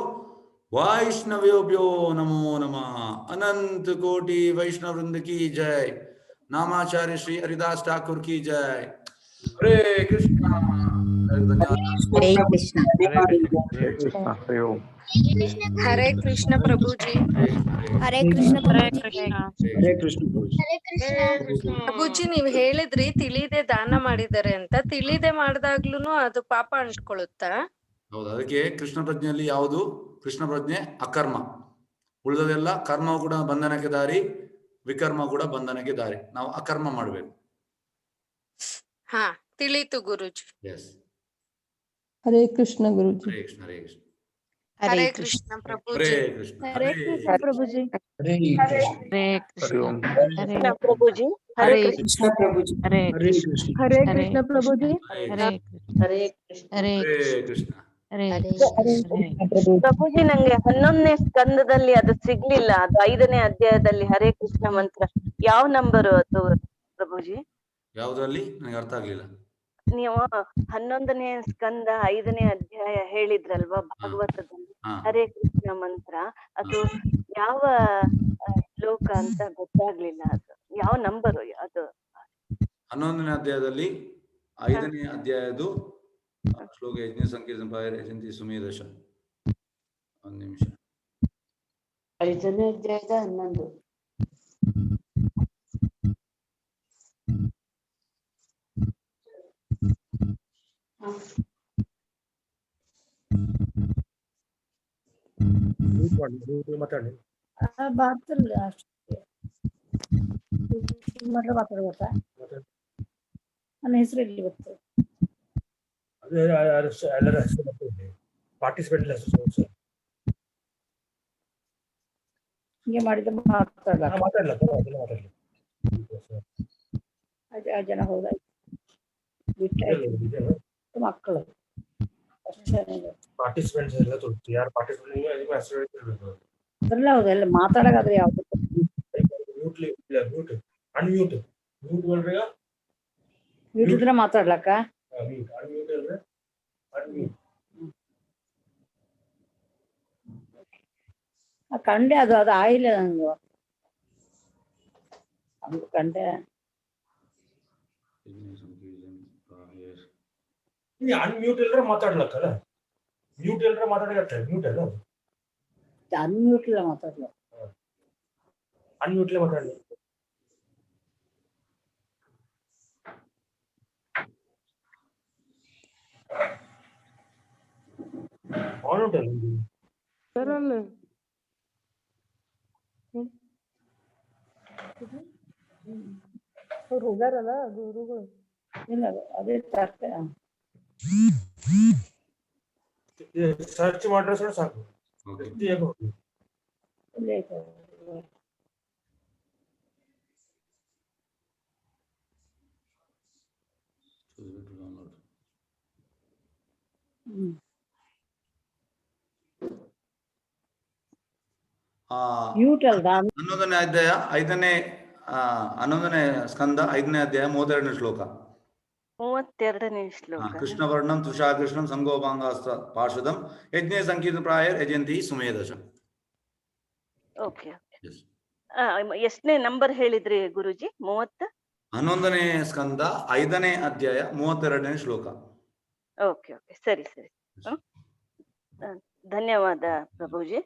वैष्णवेभ्यो नमो नमः। अनंत कोटि वैष्णव वृंद की जय। नामाचार्य श्री हरिदास ठाकुर की जय। हरे कृष्णा। हरे कृष्णा। हरे कृष्ण प्रभु जी। हरे कृष्ण ಪ್ರಭು ಜಿ, ನೀವ್ ಹೇಳಿದ್ರಿ ತಿಳಿದೆ ದಾನ ಮಾಡಿದ್ದಾರೆ ಅಂತ. ತಿಳಿದೆ ಮಾಡಿದಾಗ್ಲೂ ಅದು ಪಾಪ ಅಂಟ್ಕೊಳ್ಳುತ್ತಾ? ಹೌದು, ಅದಕ್ಕೆ ಕೃಷ್ಣ ಪ್ರಜ್ಞೆಯಲ್ಲಿ ಯಾವುದು? ಕೃಷ್ಣ ಪ್ರಜ್ಞೆ ಅಕರ್ಮ, ಉಳಿದದೆಲ್ಲ ಕರ್ಮ ಕೂಡ ಬಂಧನಕ್ಕೆ ದಾರಿ, ವಿಕರ್ಮ ಕೂಡ ಬಂಧನಕ್ಕೆ ದಾರಿ. ನಾವು ಅಕರ್ಮ ಮಾಡಬೇಕು. ಹಾ, ತಿಳಿತು ಗುರುಜಿ. ಎಸ್. ಹರೇ ಕೃಷ್ಣ ಗುರುಜಿ. ಹರೇ ಕೃಷ್ಣ. ಹರೇ ಕೃಷ್ಣ. ಹರೇ ಕೃಷ್ಣ ಪ್ರಭು ಹರೇ ಜಿ. ಕೃಷ್ಣ. ಹರೇ ಕೃಷ್ಣ ಪ್ರಭುಜಿ. हरे ಕೃಷ್ಣ ಪ್ರಭುಜಿ. ಹರೇ ಕೃಷ್ಣ ಪ್ರಭುಜಿ. ಹರೇ ಕೃಷ್ಣ ಪ್ರಭುಜಿ. ಹರೇ ಕೃಷ್ಣ. ಹರೇ ಕೃಷ್ಣ. ಪ್ರಭುಜಿ, ನಂಗೆ 11ನೇ ಸ್ಕಂದದಲ್ಲಿ ಅದು ಸಿಗ್ಲಿಲ್ಲ. ಅದು 5ನೇ ಅಧ್ಯಾಯದಲ್ಲಿ ಹರೇ ಕೃಷ್ಣ ಮಂತ್ರ ಯಾವ ನಂಬರು ಅದು ಪ್ರಭುಜಿ? ಯಾವುದ್ರಲ್ಲಿ? ನನಗೆ ಅರ್ಥ ಆಗ್ಲಿಲ್ಲ. ನೀವು 11ನೇ ಸ್ಕಂದ 5ನೇ ಅಧ್ಯಾಯ ಹೇಳಿದ್ರಲ್ವಾ ಭಾಗವತದಲ್ಲಿ, ಹರೇ ಕೃಷ್ಣ ಮಂತ್ರ, ಅದು ಯಾವ ಶ್ಲೋಕ ಅಂತ ಗೊತ್ತಾಗ್ಲಿಲ್ಲ. ಅದು ಯಾವ ನಂಬರು ಅದು? 11ನೇ ಅಧ್ಯಾಯದಲ್ಲಿ 5ನೇ ಅಧ್ಯಾಯದು ಶ್ಲೋಕ ಯಜ್ಞ ಸಂಕೀರ್ತನ ಸುಮೇಧಶ. ಒಂದು ನಿಮಿಷ. 5ನೇ ಅಧ್ಯಾಯದ 11. ಮಾತಾಡಿ ಬರ್ತಿರ್ಲಿ ಅಷ್ಟು ಮಾತಾಡ್ಬೇಕಾ? ನನ್ನ ಹೆಸರು ಎಲ್ಲಿ ಗೊತ್ತು? ಅದೇ ಎಲ್ಲರ ಹೆಸರು ಬರ್ತದೆ, ಪಾರ್ಟಿಸಿಪೆಂಟ್ ಹೆಸರು ಹಿಂಗೆ ಮಾಡಿದ್ರೆ ಮಾತಾಡ್ಲಾ? ಮಾತಾಡಲ್ಲ ಮಾತಾಡಲಿ. 5 ಜನ ಹೋದಾಯ್ತು, ಬಿಟ್ಟು ಮಕ್ಕಳು ಅಷ್ಟೇ. ಪಾರ್ಟಿಸಿಪೆಂಟ್ಸ್ ಎಲ್ಲ ತೋರಿಸ್ತು, ಯಾರು ಪಾರ್ಟಿಸಿಪೆಂಟ್ ಹೆಸರು ಹೇಳ್ತಿರ್ಬೇಕು. ಅದ್ರಲ್ಲ ಹೌದಲ್ಲ ಮಾತಾಡೋದಾದ್ರೆ ಯಾವ್ದು? ಮ್ಯೂಟ್ ಅನ್ಮ್ಯೂಟ್ ಮ್ಯೂಟ್ ಮಾಡ್ಬೇಕ, ಮ್ಯೂಟ್ ಇದ್ರೆ ಮಾತಾಡ್ಲಕ್ಕ? ಮ್ಯೂಟ್ ಅನ್ಮ್ಯೂಟ್ ಅಲ್ರಿ, ಅನ್ಮ್ಯೂಟ್ ಕಂಡೆ ಅದು ಆಯಿಲ್ಲ ನಂದು, ಅದು ಕಂಡೆ. ಅನ್ಮ್ಯೂಟ್ ಇಲ್ದ್ರೆ ಮಾತಾಡ್ಲಕ್ಕಲ್ಲ, ಮ್ಯೂಟ್ ಇಲ್ದ್ರೆ ಮಾತಾಡಕತ್ತೆ. ಮ್ಯೂಟ್ ಅಲ್ಲ, ಅನ್ಮ್ಯೂಟ್ ಇಲ್ಲ ಮಾತಾಡ್ಲ, ಅನ್ಮ್ಯೂಟ್ಲೆ ಮಾತಾಡಲಿ. ಆನ್ ಉಂಟಲ್ಲ ಅವ್ರು ಹೋಗ್ಯಾರಲ್ಲ ಗುರುಗಳು. ಇಲ್ಲ ಅದೇ ತರ್ತೆ ಸರ್ಚ್ ಮಾಡ್ರೆ ಸಾಕು. ಇಲ್ಲೇ ಐತೆ. ಮ್ಯೂಟ್ ಅಲ್ದ? 11ನೇ ಅಧ್ಯಾಯ 5ನೇ 11ನೇ ಸ್ಕಂದ 5ನೇ ಅಧ್ಯಾಯ 32ನೇ ಶ್ಲೋಕ. 32ನೇ ಶ್ಲೋಕ. ಕೃಷ್ಣ ವರ್ಣಂ ತುಷಾಕೃಷ್ಣಂ ಸಂಗೋಪಾಂಗಾಸ್ತ್ರ ಪಾರ್ಷದಂ ಯಜ್ಞ ಸಂಕೀರ್ಣ ಪ್ರಾಯ ಯಜಂತಿ ಸುಮೇಧಶ. ಓಕೆ ಎಷ್ಟನೇ ನಂಬರ್ ಹೇಳಿದ್ರಿ ಗುರುಜಿ? 30? 11ನೇ ಸ್ಕಂದ 5ನೇ ಅಧ್ಯಾಯ 32ನೇ ಶ್ಲೋಕ. ಓಕೆ ಸರಿ. ಧನ್ಯವಾದ ಪ್ರಭುಜಿ.